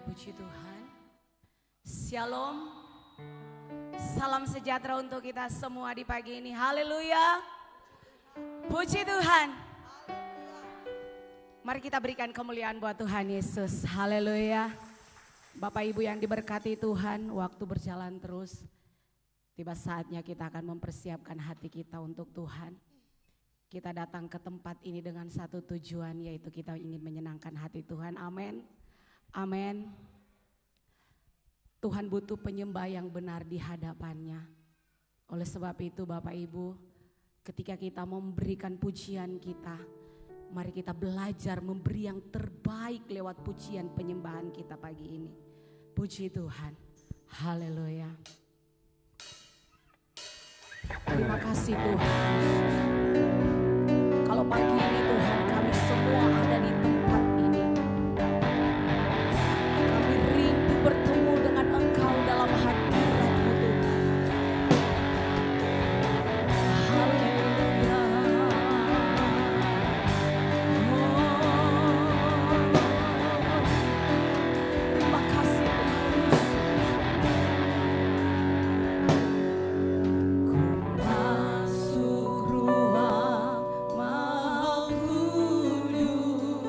Puji Tuhan. Shalom. Salam sejahtera untuk kita semua di pagi ini. Haleluya. Puji Tuhan. Mari kita berikan kemuliaan buat Tuhan Yesus. Haleluya. Bapak Ibu yang diberkati Tuhan, waktu berjalan terus. Tiba saatnya kita akan mempersiapkan hati kita untuk Tuhan. Kita datang ke tempat ini dengan satu tujuan, yaitu kita ingin menyenangkan hati Tuhan. Amin. Amin. Tuhan butuh penyembah yang benar di hadapannya. Oleh sebab itu Bapak Ibu, ketika kita memberikan pujian kita, mari kita belajar memberi yang terbaik lewat pujian penyembahan kita pagi ini. Puji Tuhan. Haleluya. Terima kasih Tuhan. Kalau pagi ini Tuhan, kami semua ada di tempat ini. Kami rindu bertemu dengan Engkau dalam hadirat-Mu Tuhan. Haleluya. Terima kasih Tuhan Yesus. Ku masuk ruang Maha Kudus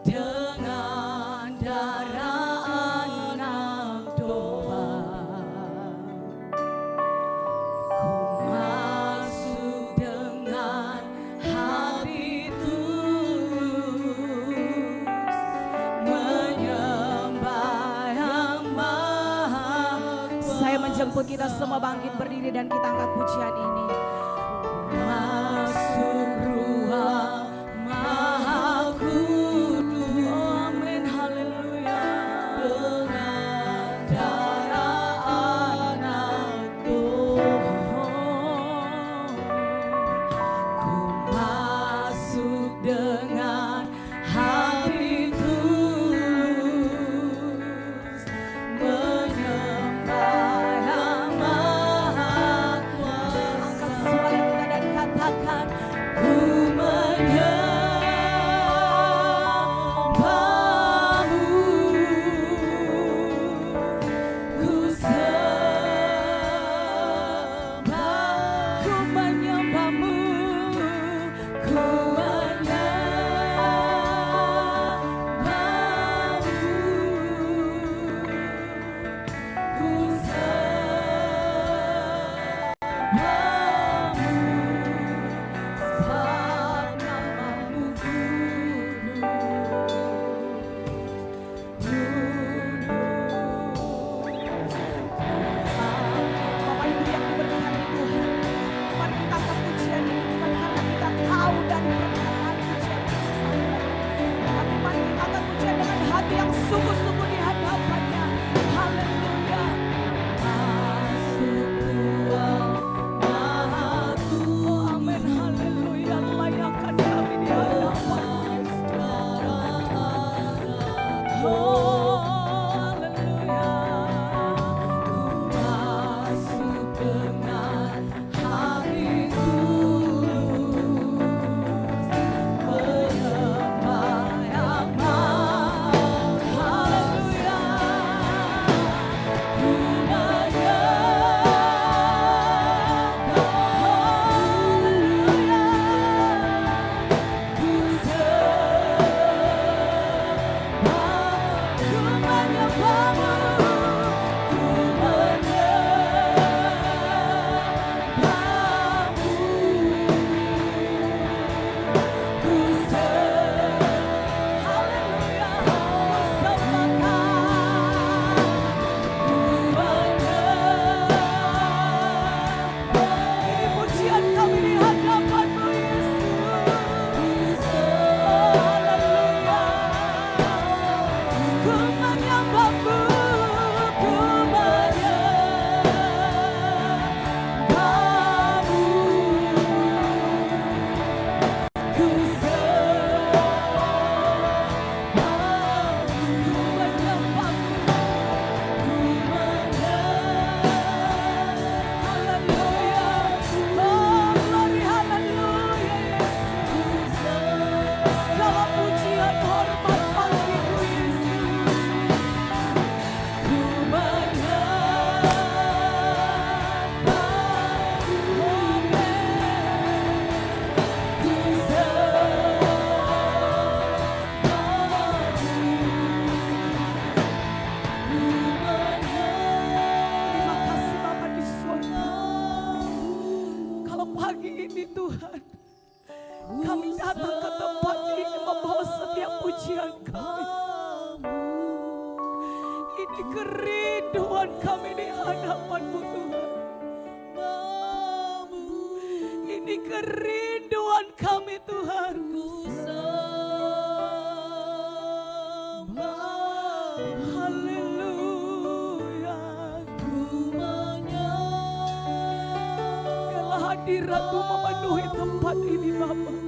dengan darah anak domba. Ku masuk dengan hati tulus menyembah Yang Maha. Saya menjemput kita semua bangkit berdiri dan kita angkat pujian ini. Masuk ruang Maha Kudus. Amin, haleluya. Dengan darah anak domba. Ku masuk dengan hati tulus menyembah Yang Maha Kuasa. Angkat suara kita dan katakan, ku menyembahmu, ku sembah, ku menyembahmu, ku menyembahmu, ku sebab namamu kudus. Bapak Ibu yang diberkati Tuhan, mari kita angkat pujian ini bukan karena kita tahu dari perkataan pujian kita saudara, tapi mari kita angkat pujian dengan hati yang sungguh-sungguh di hadapannya. Haleluya. Masuk ruang Maha Kudus. Amin, haleluya. Layakkan kami di hadapan oh, haleluya. Ku masuk dengan hati tulus menyembah Yang Maha. Haleluya. Ini kerinduan kami di hadapan-Mu Tuhan. Ini kerinduan kami Tuhan. Haleluya. Biarlah hadirat-Mu memenuhi tempat ini Bapa.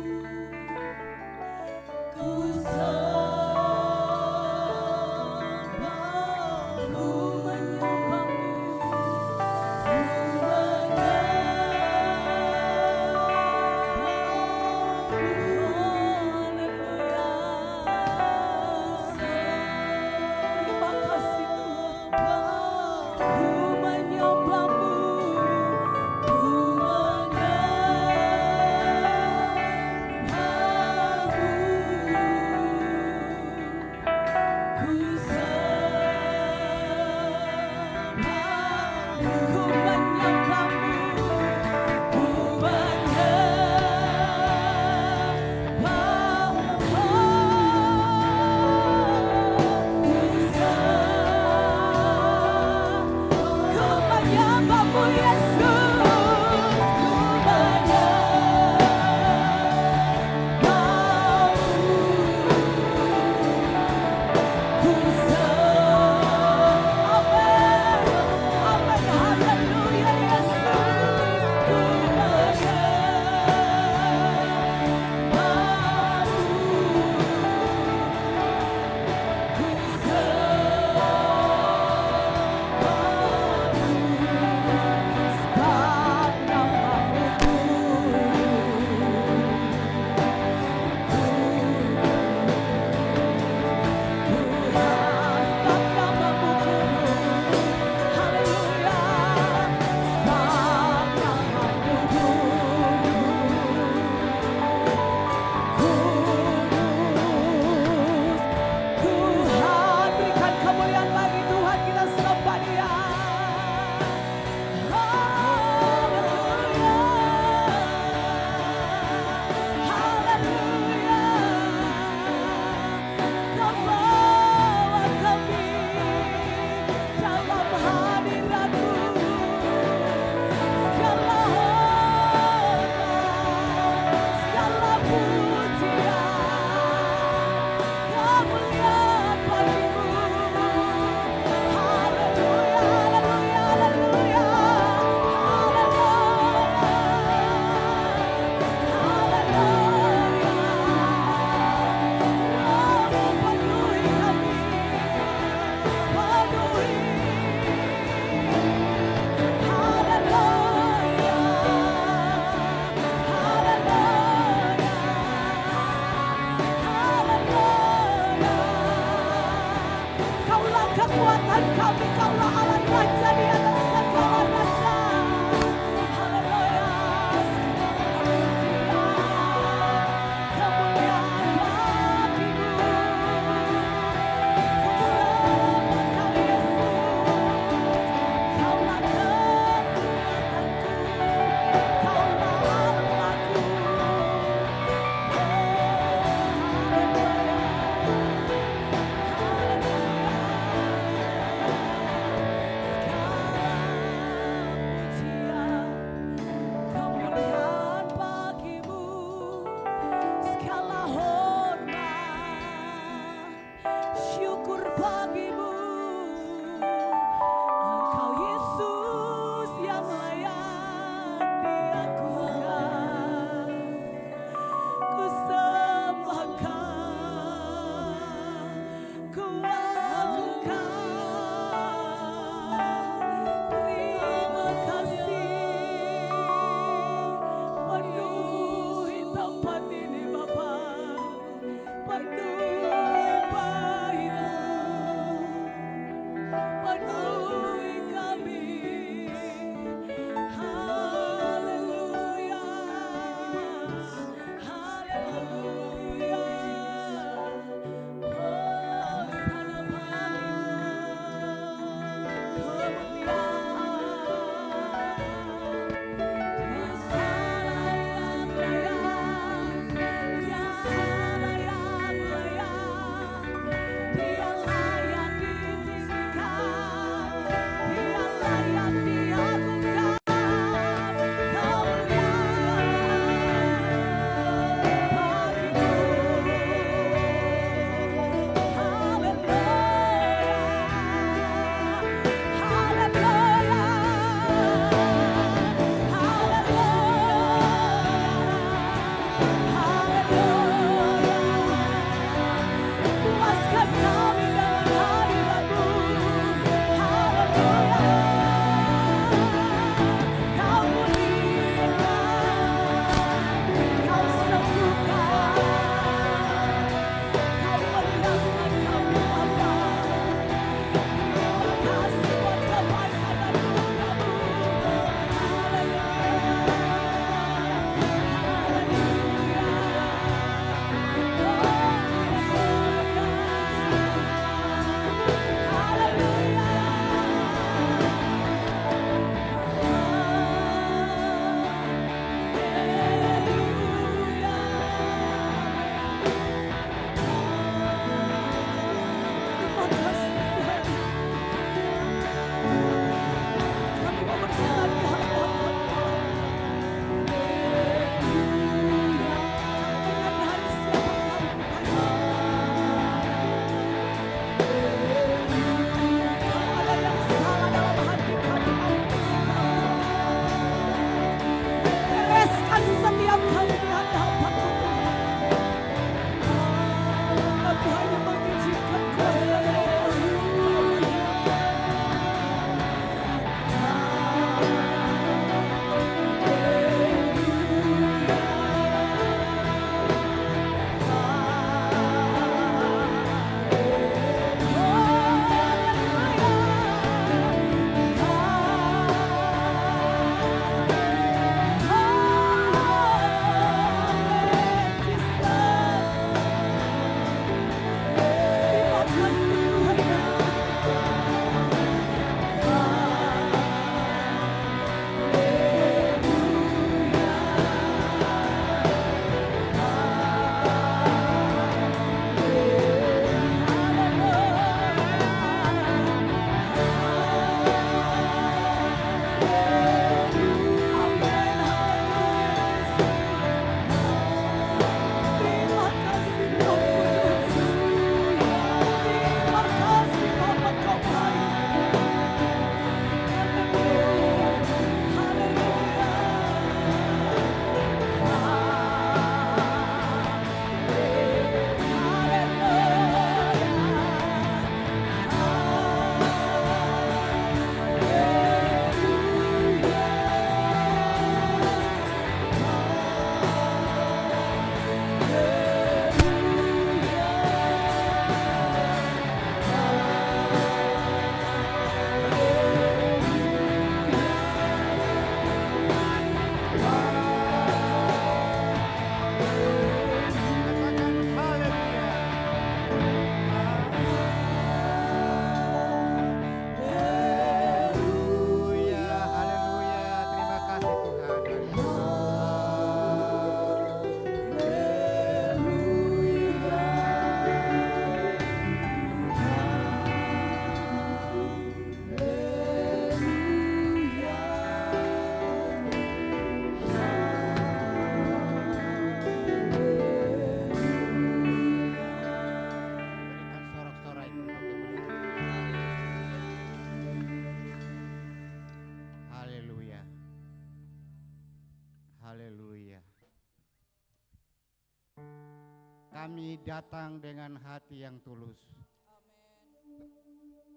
kami datang dengan hati yang tulus.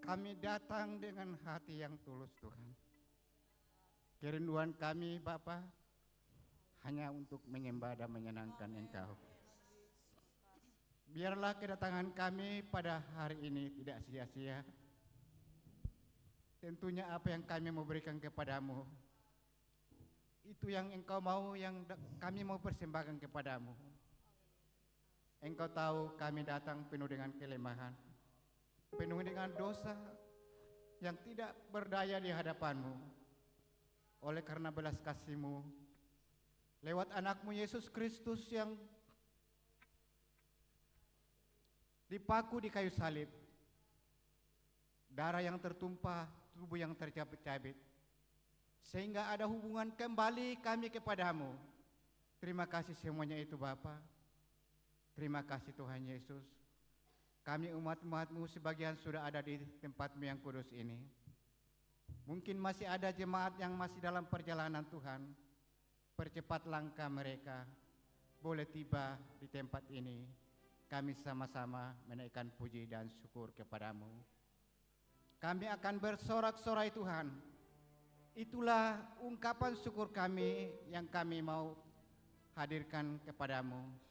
Kami datang dengan hati yang tulus, Tuhan. Kerinduan kami, Bapa, hanya untuk menyembah dan menyenangkan Engkau. Biarlah kedatangan kami pada hari ini tidak sia-sia. Tentunya apa yang kami mau berikan kepadamu, itu yang Engkau mau, yang kami mau persembahkan kepadamu. Engkau tahu kami datang penuh dengan kelemahan, penuh dengan dosa yang tidak berdaya di hadapan-Mu. Oleh karena belas kasih-Mu, lewat anak-Mu Yesus Kristus yang dipaku di kayu salib, darah yang tertumpah, tubuh yang tercabik-cabik, sehingga ada hubungan kembali kami kepadamu. Terima kasih semuanya itu Bapa. Terima kasih Tuhan Yesus. Kami umat-umat-Mu sebagian sudah ada di tempat-Mu yang kudus ini. Mungkin masih ada jemaat yang masih dalam perjalanan Tuhan. Percepat langkah mereka, boleh tiba di tempat ini. Kami sama-sama menaikkan puji dan syukur kepadamu. Kami akan bersorak-sorai Tuhan. Itulah ungkapan syukur kami yang kami mau hadirkan kepadamu.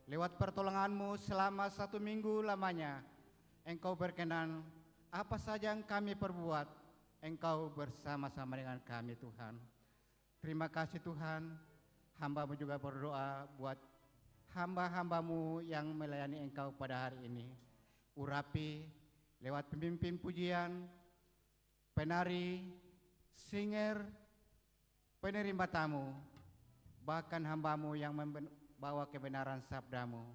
Lewat pertolongan-Mu selama 1 minggu lamanya, Engkau berkenan apa saja yang kami perbuat, Engkau bersama-sama dengan kami Tuhan. Terima kasih Tuhan. Hamba-Mu juga berdoa buat hamba-hamba-Mu yang melayani Engkau pada hari ini. Urapi lewat pemimpin pujian, penari, singer, penerima tamu, bahkan hamba-Mu yang membawa kebenaran sabda-Mu.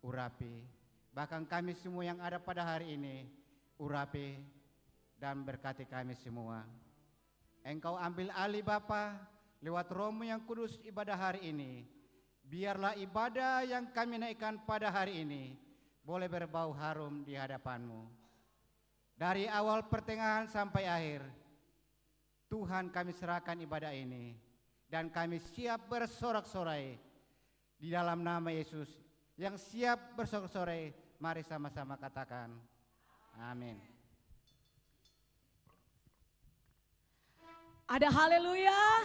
Urapi, bahkan kami semua yang ada pada hari ini, urapi dan berkati kami semua. Engkau ambil alih Bapa, lewat Roh-Mu yang kudus ibadah hari ini. Biarlah ibadah yang kami naikkan pada hari ini boleh berbau harum di hadapan-Mu. Dari awal pertengahan sampai akhir, Tuhan kami serahkan ibadah ini, dan kami siap bersorak-sorai di dalam nama Yesus. Yang siap bersorak-sorai, mari sama-sama katakan amin. Ada haleluya.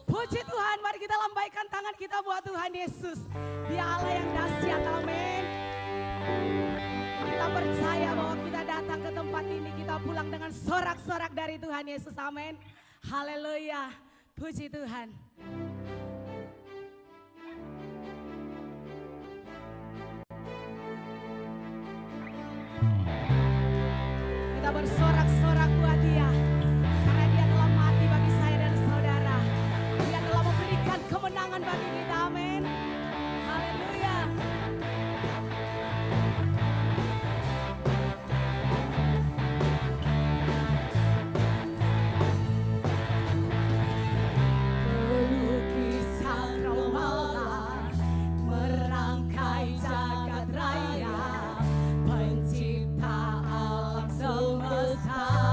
Puji Tuhan, mari kita lambaikan tangan kita buat Tuhan Yesus. Dia Allah yang dahsyat, amin. Kita percaya bahwa kita datang ke tempat ini, kita pulang dengan sorak-sorak dari Tuhan Yesus, amin. Haleluya, puji Tuhan. Kita bersorak-sorak buat Dia, karena Dia telah mati bagi saya dan saudara. Dia telah memberikan kemenangan bagi kita, amin. Haleluya. Pelukis cakrawala merangkai jagat raya, pencipta alam semesta.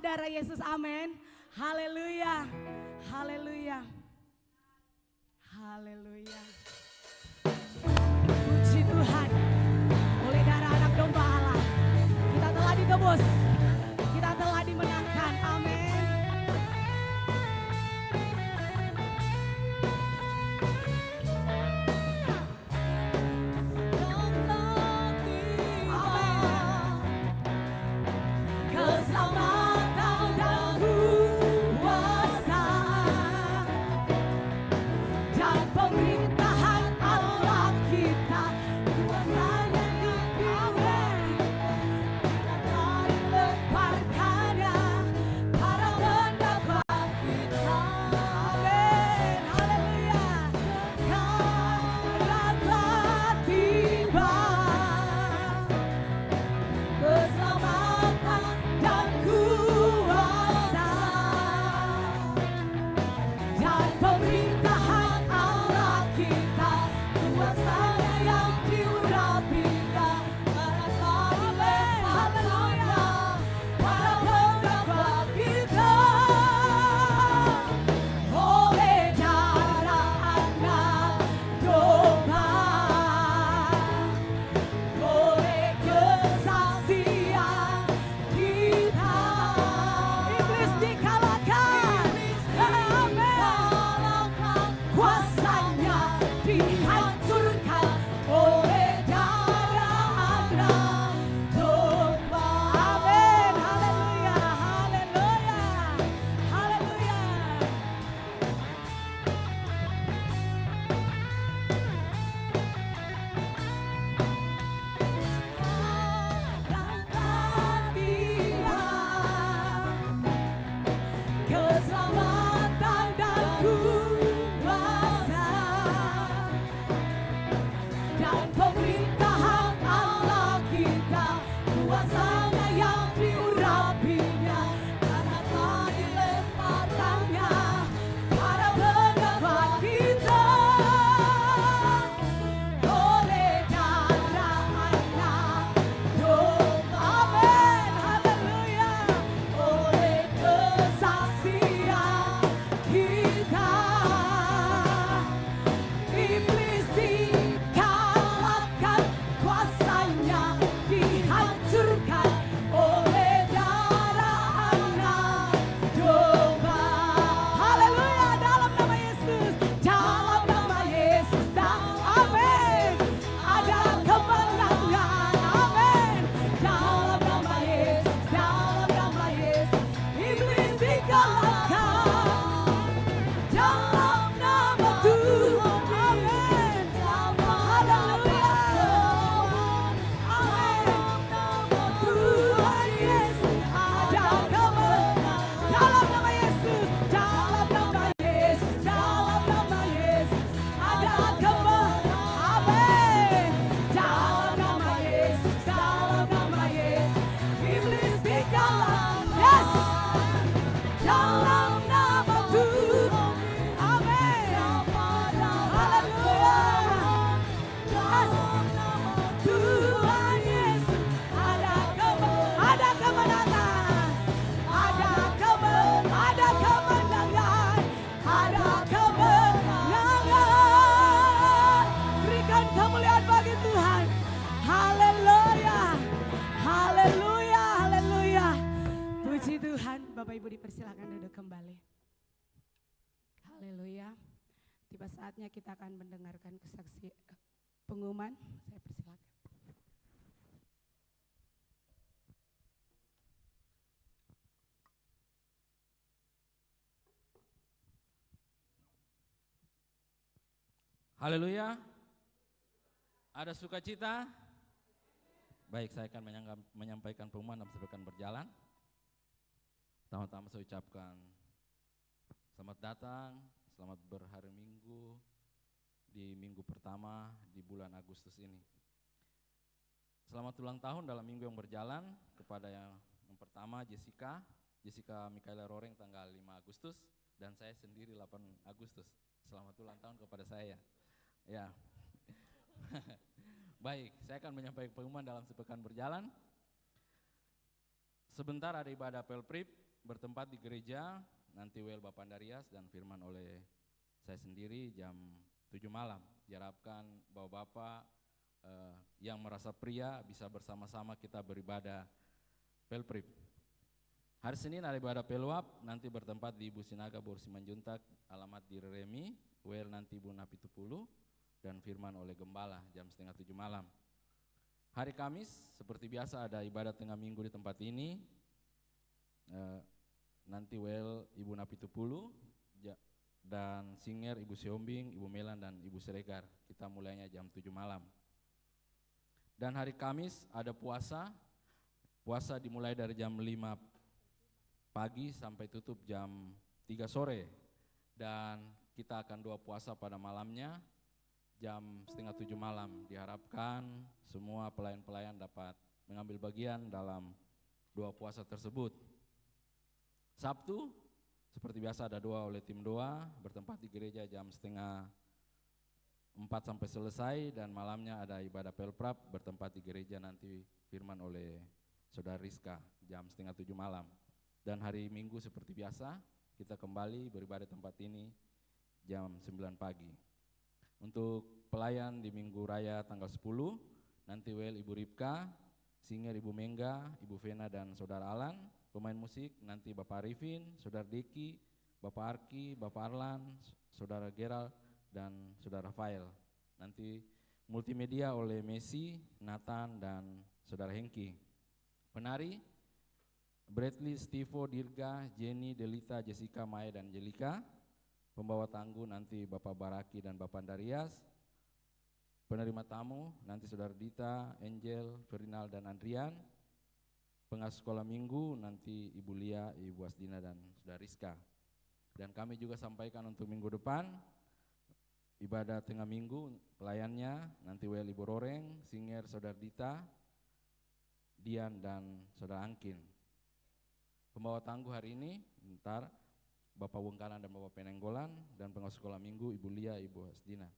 darah Yesus, amin. Haleluya, haleluya, haleluya. Puji Tuhan, oleh darah anak domba Allah, kita telah ditebus, kita telah dimenangkan, amin. Keselamatan dan kuasa dan pemerintahan Allah kita, kuasanya dipimpin, kita dilemparkannya para pendapat kita. Amin, haleluya. Karena tiba keselamatan dan kuasa dan pemerintahan Allah kita, kuasanya yang diurapinya karena haleluya para pendapat kita, oleh darah anak domba, oleh kesaksian kita, iblis dikalahkan, kuasanya dihancurkan oleh darah anak domba. Amin, haleluya, haleluya, haleluya. Keselamatan dan kuasa dan pemerintahan Allah kita, kuasanya yang diurapinya karena telah dilemparkannya para pendapat kita, oleh darah anak domba. Amin, haleluya, oleh kesaksian kita, iblis dikalahkan, kuasanya dihancurkan oleh darah anak domba. Haleluya, dalam nama Yesus, dalam nama Yesus, amin. Ada kemenangan, amin. Dalam nama Yesus, dalam nama Yesus, iblis dikalahkan. Dalam nama Tuhan, amin. Haleluya, amin. Tuhan Yesus, ada kemenangan. Dalam nama Yesus, dalam nama Yesus, dalam nama Yesus, ada kemenangan, amin. Dalam nama Yesus, dalam nama Yesus, iblis dikalahkan. Yes. Dalam nama Tuhan, amin. Haleluya. Yes. Tuhan Yesus, ada kemenangan, ada kemenangan, ada kemenangan, ada kemenangan. Berikan kemuliaan bagi Tuhan. Haleluya, haleluya, haleluya. Puji Tuhan. Bapak Ibu dipersilakan duduk kembali. Haleluya. Tiba saatnya kita akan mendengarkan kesaksian pengumuman. Saya persilakan. Haleluya. Ada sukacita? Baik, saya akan menyampaikan pengumuman dalam sepekan berjalan. Pertama-tama saya ucapkan selamat datang, selamat berhari Minggu di minggu pertama di bulan Agustus ini. Selamat ulang tahun dalam minggu yang berjalan kepada yang pertama Jessica Mikaela Roreng tanggal 5 Agustus dan saya sendiri 8 Agustus. Selamat ulang tahun kepada saya. Ya. Baik, saya akan menyampaikan pengumuman dalam sepekan berjalan. Sebentar ada ibadah apel prip bertempat di gereja, nanti WL Bapak Andarias dan firman oleh saya sendiri jam 7 malam. Diharapkan Bapak-Bapak yang merasa pria bisa bersama-sama kita beribadah Pelprip. Hari Senin ada ibadah Peluap, nanti bertempat di Ibu Sinaga Bor Simanjuntak, alamat di Remi, WL nanti Ibu Napitupulu, dan firman oleh Gembala jam 6:30 malam. Hari Kamis seperti biasa ada ibadah tengah minggu di tempat ini. Nanti WL Ibu Napitupulu dan singer Ibu Siombing, Ibu Melan dan Ibu Siregar. Kita mulainya jam 7 malam. Dan hari Kamis ada puasa. Puasa dimulai dari jam 5 pagi sampai tutup jam 3 sore. Dan kita akan doa puasa pada malamnya jam 6:30 malam. Diharapkan semua pelayan-pelayan dapat mengambil bagian dalam doa puasa tersebut. Sabtu seperti biasa ada doa oleh tim doa, bertempat di gereja jam 3:30 sampai selesai, dan malamnya ada ibadah Pelprap, bertempat di gereja nanti firman oleh Saudara Rizka jam 6:30 malam. Dan hari Minggu seperti biasa kita kembali beribadah tempat ini jam 9 pagi. Untuk pelayan di Minggu Raya tanggal 10, nanti WL Ibu Ripka, singer Ibu Mengga, Ibu Vena dan Saudara Alan. Pemain musik nanti Bapak Arifin, Saudara Deki, Bapak Arki, Bapak Arlan, Saudara Gerald dan Saudara Rafael. Nanti multimedia oleh Messi, Nathan dan Saudara Hengki. Penari Bradley, Stivo, Dirga, Jenny, Delita, Jessica, Maya dan Jelika. Pembawa tangguh nanti Bapak Baraki dan Bapak Andarias. Penerima tamu nanti Saudara Dita, Angel, Ferinal dan Andrian. Pengasuh sekolah minggu nanti Ibu Lia, Ibu Asdina dan Saudara Rizka. Dan kami juga sampaikan untuk minggu depan ibadah tengah minggu, pelayannya nanti WL Ibu Roreng, singer Saudara Dita, Dian dan Saudara Angkin. Pembawa tangguh hari ini ntar Bapak Wengkalan dan Bapak Penenggolan, dan pengasuh sekolah minggu Ibu Lia, Ibu Asdina.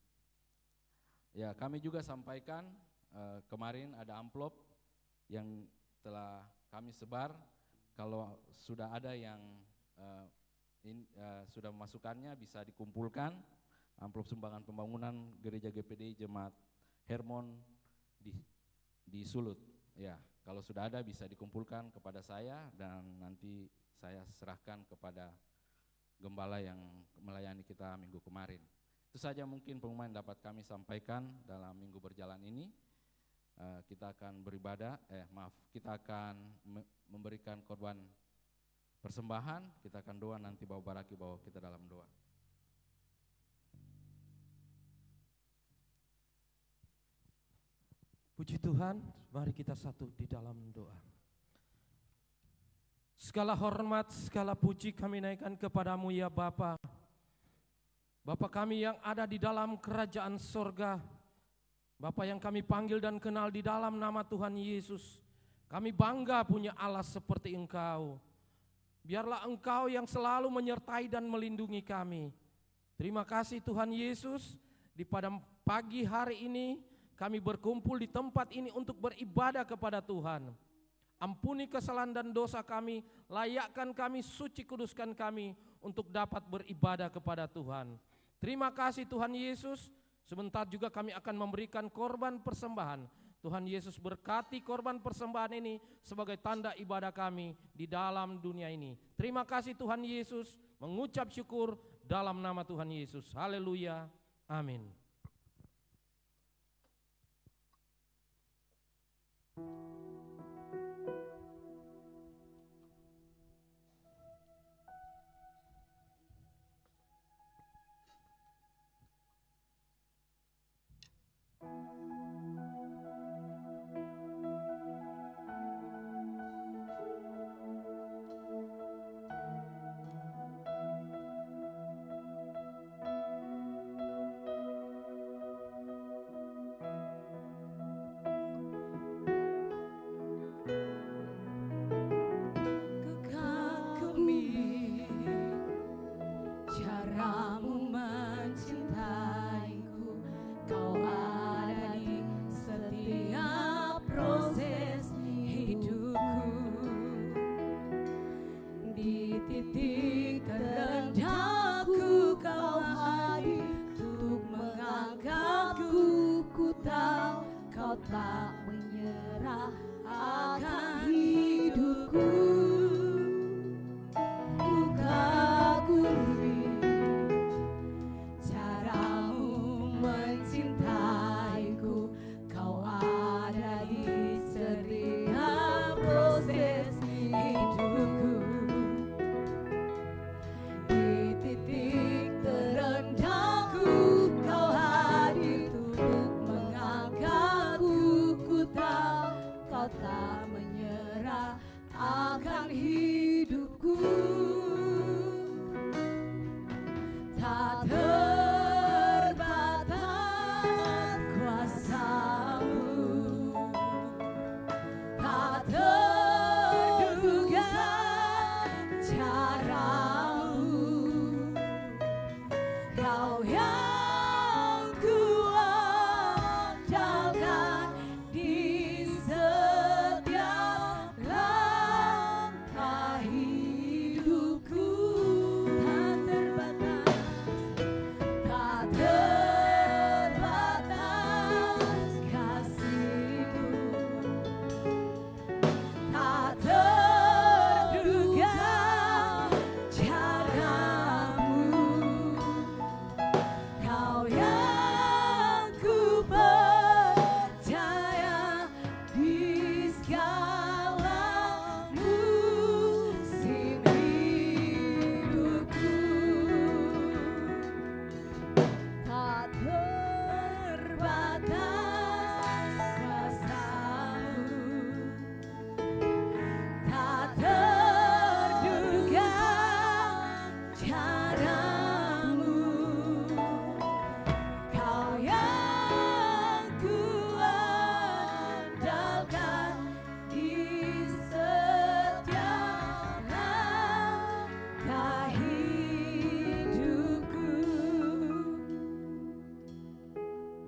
Ya, kami juga sampaikan kemarin ada amplop yang telah kami sebar. Kalau sudah ada yang sudah memasukkannya bisa dikumpulkan. Amplop sumbangan pembangunan gereja GPDI Jemaat Hermon di Sulut. Ya, kalau sudah ada bisa dikumpulkan kepada saya dan nanti saya serahkan kepada gembala yang melayani kita minggu kemarin. Itu saja mungkin pengumuman yang dapat kami sampaikan dalam minggu berjalan ini. Kita akan beribadah, kita akan memberikan korban persembahan, kita akan doa, nanti Bapak Baraki bawa kita dalam doa. Puji Tuhan, mari kita satu di dalam doa. Segala hormat, segala puji kami naikkan kepadamu ya Bapa. Bapa kami yang ada di dalam kerajaan sorga, Bapa yang kami panggil dan kenal di dalam nama Tuhan Yesus. Kami bangga punya Allah seperti Engkau. Biarlah Engkau yang selalu menyertai dan melindungi kami. Terima kasih Tuhan Yesus, di pada pagi hari ini kami berkumpul di tempat ini untuk beribadah kepada Tuhan. Ampuni kesalahan dan dosa kami, layakkan kami, suci kuduskan kami untuk dapat beribadah kepada Tuhan. Terima kasih Tuhan Yesus. Sebentar juga kami akan memberikan korban persembahan. Tuhan Yesus berkati korban persembahan ini sebagai tanda ibadah kami di dalam dunia ini. Terima kasih Tuhan Yesus, mengucap syukur dalam nama Tuhan Yesus. Haleluya, amin.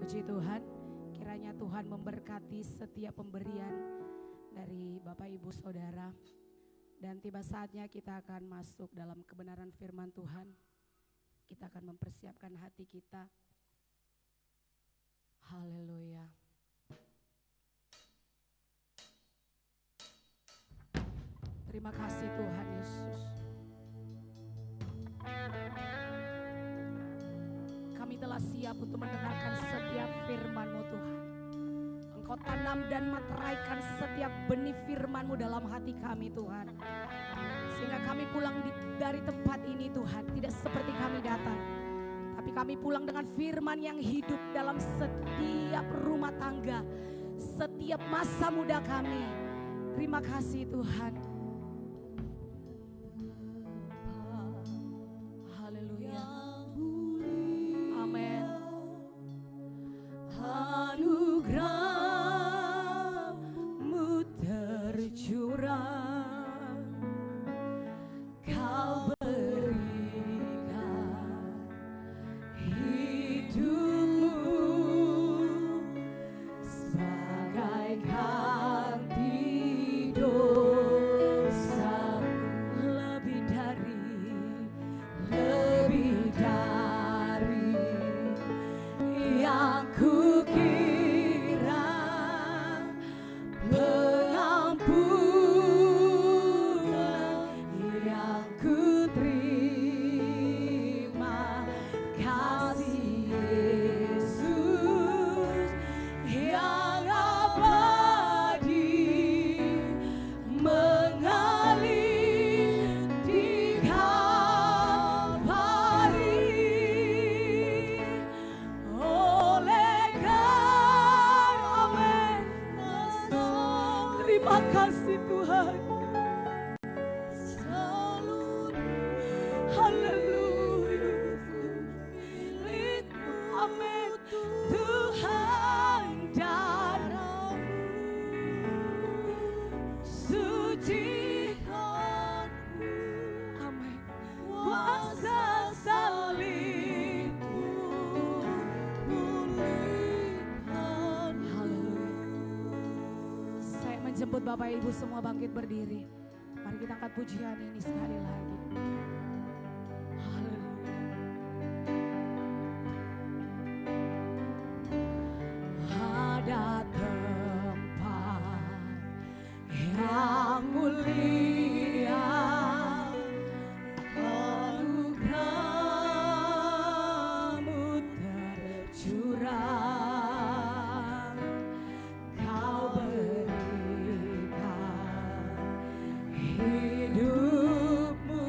Puji Tuhan, kiranya Tuhan memberkati setiap pemberian dari Bapak Ibu Saudara. Dan tiba saatnya kita akan masuk dalam kebenaran firman Tuhan. Kita akan mempersiapkan hati kita. Haleluya. Terima kasih Tuhan Yesus. Kami telah siap untuk mendengarkan setiap firman-Mu Tuhan. Engkau tanam dan materaikan setiap benih firman-Mu dalam hati kami Tuhan. Sehingga kami pulang dari tempat ini Tuhan, tidak seperti kami datang. Tapi kami pulang dengan firman yang hidup dalam setiap rumah tangga, setiap masa muda kami. Terima kasih Tuhan. Haleluya. Amin. Anugerah-Mu tercurah, Kau berikan hidupmu sebagai ganti dosa, lebih dari yang kukira, pengampunan yang kuterima, kasih Yesus yang abadi mengalir di Kalvari. Oleh karena, amin. Terima kasih Tuhan. Haleluya. Amin. Tuhan darah-Mu suci. Amin. Kuasa salib-Mu pulihkan. Haleluya. Saya menjemput Bapak Ibu semua bangkit berdiri. Mari kita angkat pujian ini sekali lagi. Haleluya. Ada tempat yang mulia, anugerah-Mu tercurah, Kau berikan hidupmu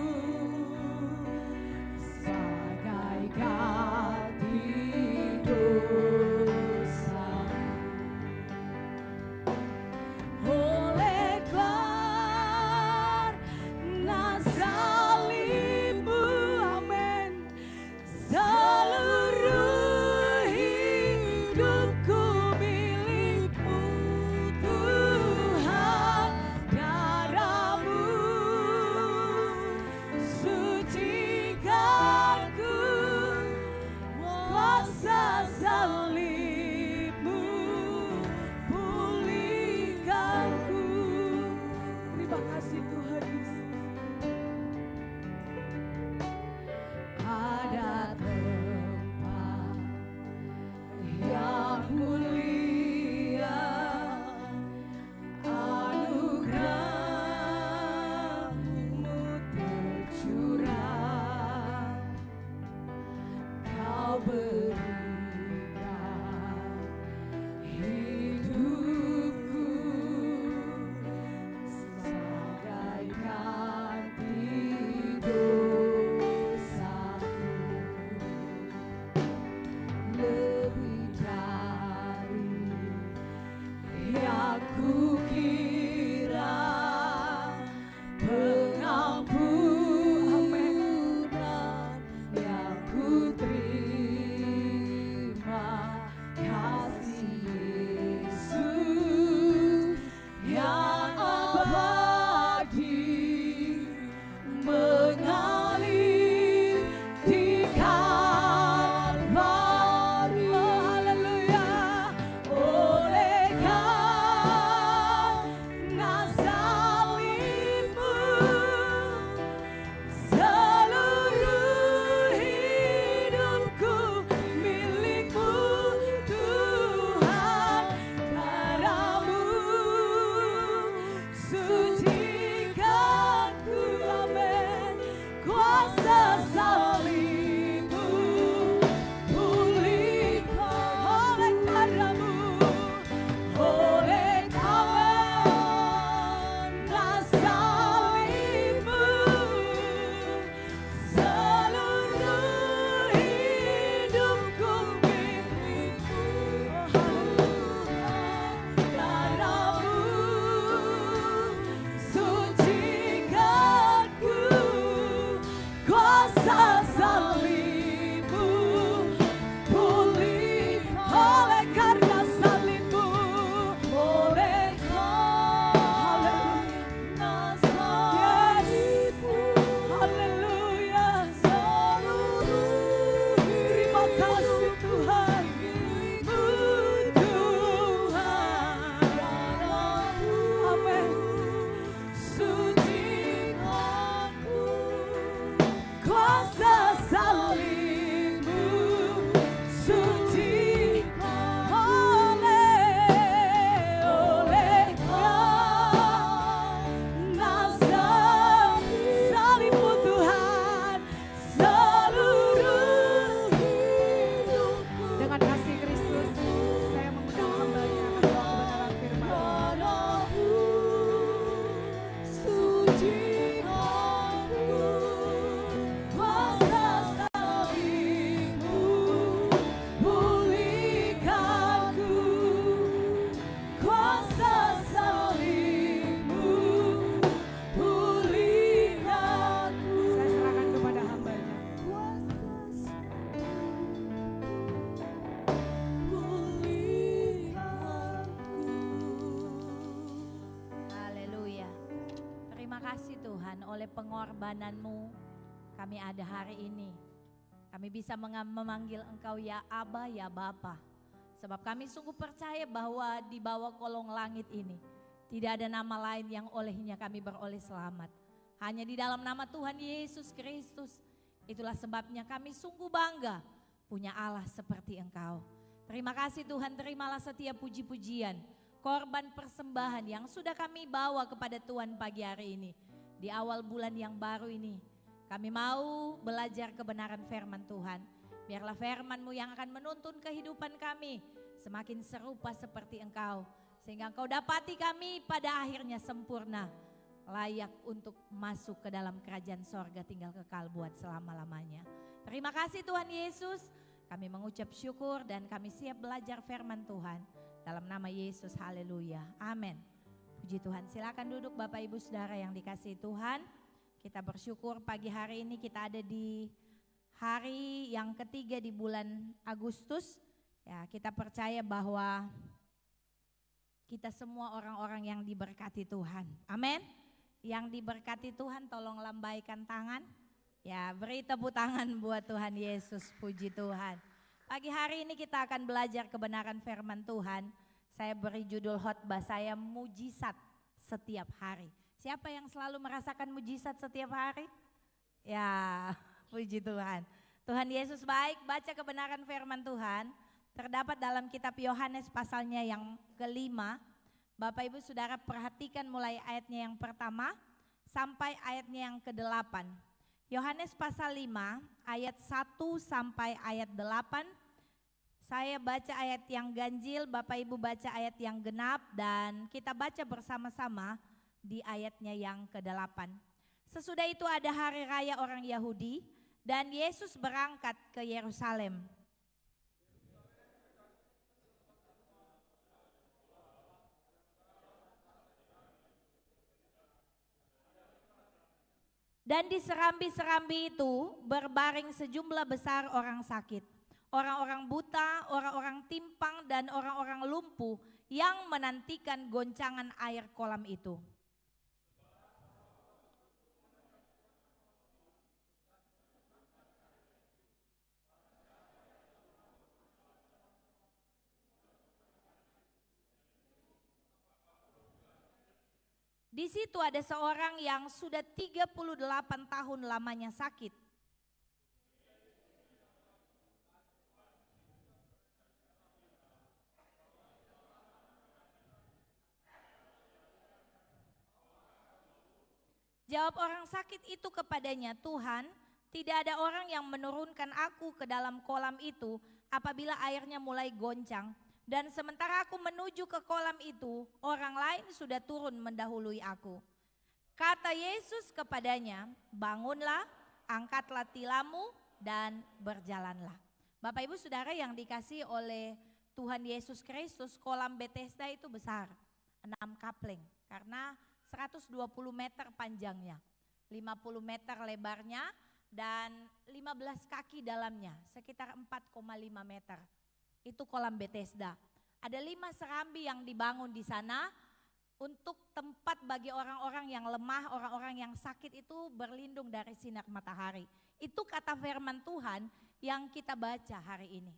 pengorbanan-Mu kami ada hari ini. Kami bisa memanggil Engkau ya Aba, ya Bapa. Sebab kami sungguh percaya bahwa di bawah kolong langit ini tidak ada nama lain yang olehnya kami beroleh selamat. Hanya di dalam nama Tuhan Yesus Kristus. Itulah sebabnya kami sungguh bangga punya Allah seperti Engkau. Terima kasih Tuhan, terimalah setiap puji-pujian, korban persembahan yang sudah kami bawa kepada Tuhan pagi hari ini. Di awal bulan yang baru ini, kami mau belajar kebenaran firman Tuhan. Biarlah firman-Mu yang akan menuntun kehidupan kami semakin serupa seperti Engkau. Sehingga Engkau dapati kami pada akhirnya sempurna, layak untuk masuk ke dalam kerajaan sorga tinggal kekal buat selama-lamanya. Terima kasih Tuhan Yesus, kami mengucap syukur dan kami siap belajar firman Tuhan. Dalam nama Yesus, haleluya, amin. Puji Tuhan, silakan duduk Bapak Ibu Saudara yang dikasihi Tuhan. Kita bersyukur pagi hari ini kita ada di hari yang ketiga di bulan Agustus. Ya, kita percaya bahwa kita semua orang-orang yang diberkati Tuhan. Amin. Yang diberkati Tuhan tolong lambaikan tangan. Ya, beri tepuk tangan buat Tuhan Yesus, puji Tuhan. Pagi hari ini kita akan belajar kebenaran firman Tuhan. Saya beri judul khotbah saya mujizat setiap hari. Siapa yang selalu merasakan mujizat setiap hari? Ya, puji Tuhan. Tuhan Yesus baik, baca kebenaran firman Tuhan. Terdapat dalam kitab Yohanes pasalnya yang kelima. Bapak Ibu Saudara perhatikan mulai ayatnya yang pertama sampai ayatnya yang ke-8. Yohanes pasal 5 ayat 1 sampai ayat 8. Saya baca ayat yang ganjil, Bapak Ibu baca ayat yang genap, dan kita baca bersama-sama di ayatnya yang ke-8. Sesudah itu ada hari raya orang Yahudi dan Yesus berangkat ke Yerusalem. Dan di serambi-serambi itu berbaring sejumlah besar orang sakit, orang-orang buta, orang-orang timpang, dan orang-orang lumpuh yang menantikan goncangan air kolam itu. Di situ ada seorang yang sudah 38 tahun lamanya sakit. Jawab orang sakit itu kepadanya, Tuhan, tidak ada orang yang menurunkan aku ke dalam kolam itu apabila airnya mulai goncang. Dan sementara aku menuju ke kolam itu, orang lain sudah turun mendahului aku. Kata Yesus kepadanya, bangunlah, angkatlah tilammu dan berjalanlah. Bapak Ibu Saudara yang dikasihi oleh Tuhan Yesus Kristus, kolam Bethesda itu besar, 6 kapling. Karena 120 meter panjangnya, 50 meter lebarnya, dan 15 kaki dalamnya, sekitar 4,5 meter. Itu kolam Bethesda. Ada 5 serambi yang dibangun di sana untuk tempat bagi orang-orang yang lemah, orang-orang yang sakit itu berlindung dari sinar matahari. Itu kata firman Tuhan yang kita baca hari ini.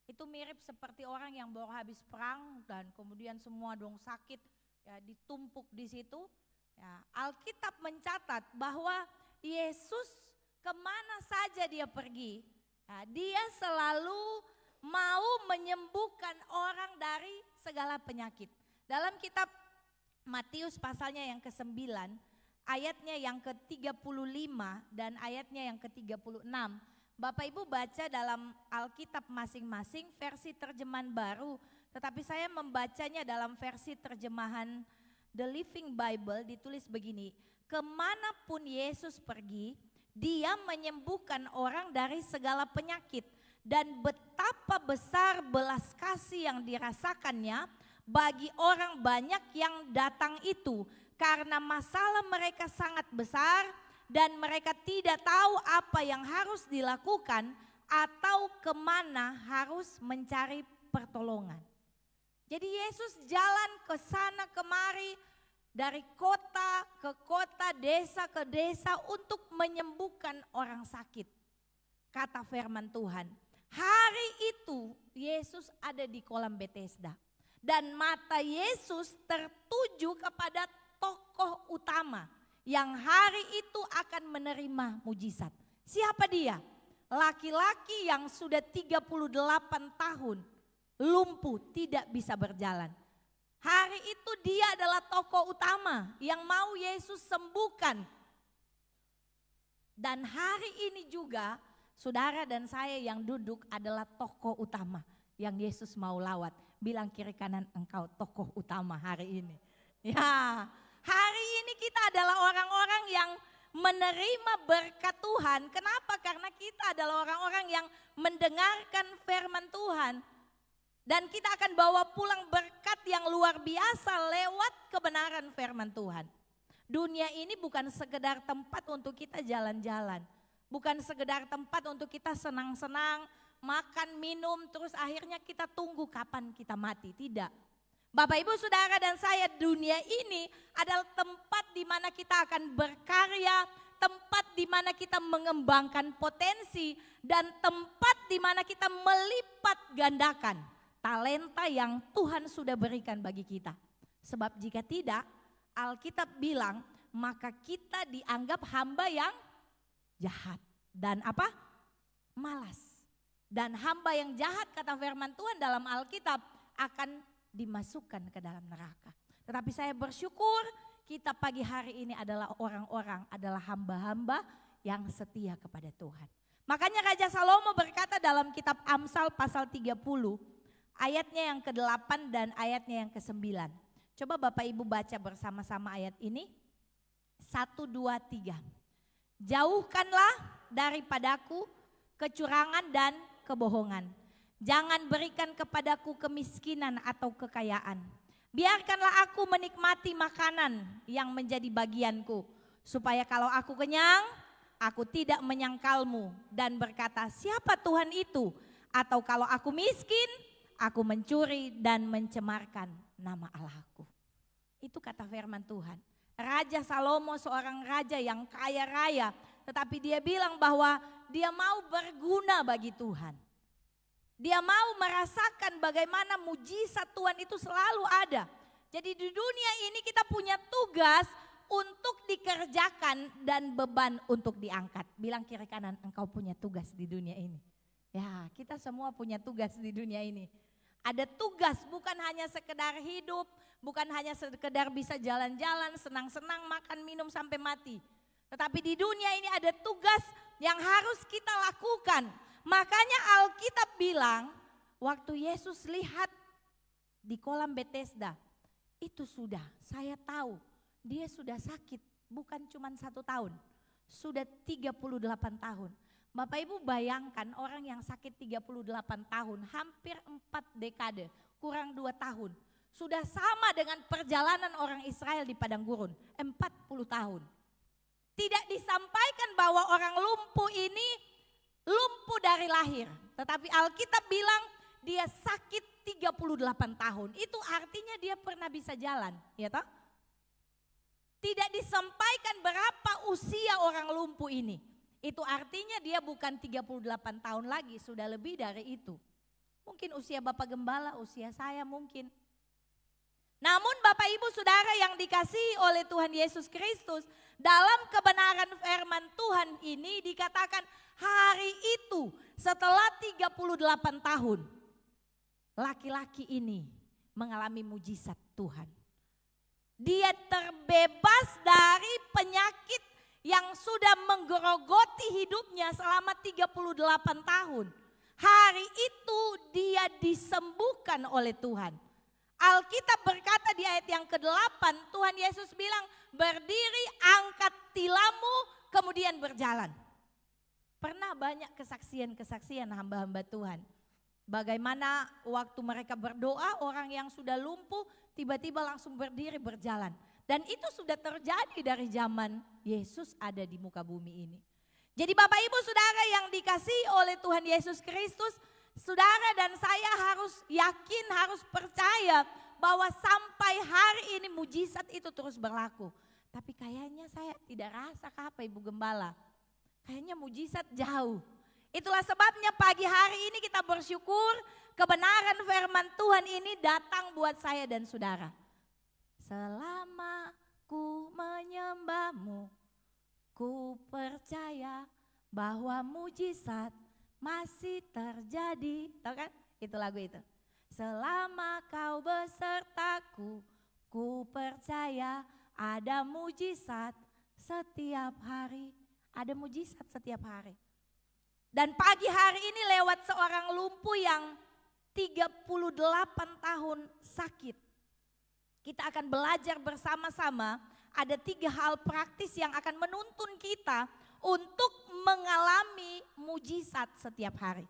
Itu mirip seperti orang yang baru habis perang dan kemudian semua dong sakit, ya, ditumpuk di situ. Ya, Alkitab mencatat bahwa Yesus kemana saja dia pergi, ya, dia selalu mau menyembuhkan orang dari segala penyakit. Dalam kitab Matius pasalnya yang ke-9, ayatnya yang ke-35 dan ayatnya yang ke-36. Bapak Ibu baca dalam Alkitab masing-masing versi terjemahan baru, tetapi saya membacanya dalam versi terjemahan The Living Bible, ditulis begini, kemanapun Yesus pergi, dia menyembuhkan orang dari segala penyakit. Dan betapa besar belas kasih yang dirasakannya bagi orang banyak yang datang itu, karena masalah mereka sangat besar dan mereka tidak tahu apa yang harus dilakukan atau kemana harus mencari pertolongan. Jadi Yesus jalan ke sana kemari, dari kota ke kota, desa ke desa untuk menyembuhkan orang sakit. Kata firman Tuhan, hari itu Yesus ada di kolam Bethesda. Dan mata Yesus tertuju kepada tokoh utama yang hari itu akan menerima mujizat. Siapa dia? Laki-laki yang sudah 38 tahun lumpuh, tidak bisa berjalan. Hari itu dia adalah tokoh utama yang mau Yesus sembuhkan. Dan hari ini juga saudara dan saya yang duduk adalah tokoh utama yang Yesus mau lawat. Bilang kiri kanan, engkau tokoh utama hari ini. Ya, hari ini kita adalah orang-orang yang menerima berkat Tuhan. Kenapa? Karena kita adalah orang-orang yang mendengarkan firman Tuhan. Dan kita akan bawa pulang berkat yang luar biasa lewat kebenaran firman Tuhan. Dunia ini bukan sekedar tempat untuk kita jalan-jalan. Bukan sekedar tempat untuk kita senang-senang, makan, minum, terus akhirnya kita tunggu kapan kita mati. Tidak. Bapak, Ibu, Saudara dan saya, dunia ini adalah tempat di mana kita akan berkarya, tempat di mana kita mengembangkan potensi, dan tempat di mana kita melipat gandakan talenta yang Tuhan sudah berikan bagi kita. Sebab jika tidak, Alkitab bilang, maka kita dianggap hamba yang jahat dan apa? Malas. Dan hamba yang jahat, kata firman Tuhan dalam Alkitab, akan dimasukkan ke dalam neraka. Tetapi saya bersyukur kita pagi hari ini adalah orang-orang, adalah hamba-hamba yang setia kepada Tuhan. Makanya Raja Salomo berkata dalam kitab Amsal pasal 30, ayatnya yang ke-8 dan ayatnya yang ke-9. Coba Bapak Ibu baca bersama-sama ayat ini. 1, 2, 3. Jauhkanlah daripadaku kecurangan dan kebohongan. Jangan berikan kepadaku kemiskinan atau kekayaan. Biarkanlah aku menikmati makanan yang menjadi bagianku. Supaya kalau aku kenyang, aku tidak menyangkalmu dan berkata, siapa Tuhan itu? Atau kalau aku miskin, aku mencuri dan mencemarkan nama Allahku. Itu kata firman Tuhan. Raja Salomo seorang raja yang kaya raya, tetapi dia bilang bahwa dia mau berguna bagi Tuhan. Dia mau merasakan bagaimana mujizat Tuhan itu selalu ada. Jadi di dunia ini kita punya tugas untuk dikerjakan dan beban untuk diangkat. Bilang kiri kanan, engkau punya tugas di dunia ini. Ya, kita semua punya tugas di dunia ini. Ada tugas, bukan hanya sekedar hidup, bukan hanya sekedar bisa jalan-jalan, senang-senang, makan, minum sampai mati. Tetapi di dunia ini ada tugas yang harus kita lakukan. Makanya Alkitab bilang, waktu Yesus lihat di kolam Bethesda, itu sudah, saya tahu dia sudah sakit, bukan cuma 1 tahun, sudah 38 tahun. Bapak Ibu bayangkan orang yang sakit 38 tahun, hampir 4 dekade, kurang 2 tahun. Sudah sama dengan perjalanan orang Israel di padang gurun, 40 tahun. Tidak disampaikan bahwa orang lumpuh ini lumpuh dari lahir. Tetapi Alkitab bilang dia sakit 38 tahun. Itu artinya dia pernah bisa jalan, ya toh? Tidak disampaikan berapa usia orang lumpuh ini. Itu artinya dia bukan 38 tahun lagi, sudah lebih dari itu. Mungkin usia Bapak Gembala, usia saya mungkin. Namun Bapak Ibu Saudara yang dikasihi oleh Tuhan Yesus Kristus, dalam kebenaran firman Tuhan ini dikatakan hari itu setelah 38 tahun, laki-laki ini mengalami mujizat Tuhan. Dia terbebas dari penyakit yang sudah menggerogoti hidupnya selama 38 tahun. Hari itu dia disembuhkan oleh Tuhan. Alkitab berkata di ayat yang ke-8, Tuhan Yesus bilang, berdiri, angkat tilammu, kemudian berjalan. Pernah banyak kesaksian-kesaksian hamba-hamba Tuhan. Bagaimana waktu mereka berdoa, orang yang sudah lumpuh tiba-tiba langsung berdiri berjalan. Dan itu sudah terjadi dari zaman Yesus ada di muka bumi ini. Jadi Bapak Ibu Saudara yang dikasihi oleh Tuhan Yesus Kristus, saudara dan saya harus yakin, harus percaya bahwa sampai hari ini mujizat itu terus berlaku. Tapi kayaknya saya tidak rasa apa Ibu Gembala. Kayaknya mujizat jauh. Itulah sebabnya pagi hari ini kita bersyukur kebenaran firman Tuhan ini datang buat saya dan saudara. Selama ku menyembahmu, ku percaya bahwa mujizat masih terjadi. Tahu kan? Itu lagu itu. Selama kau besertaku, ku percaya ada mujizat setiap hari. Ada mujizat setiap hari. Dan pagi hari ini lewat seorang lumpuh yang 38 tahun sakit. Kita akan belajar bersama-sama, ada 3 hal praktis yang akan menuntun kita untuk mengalami mujizat setiap hari.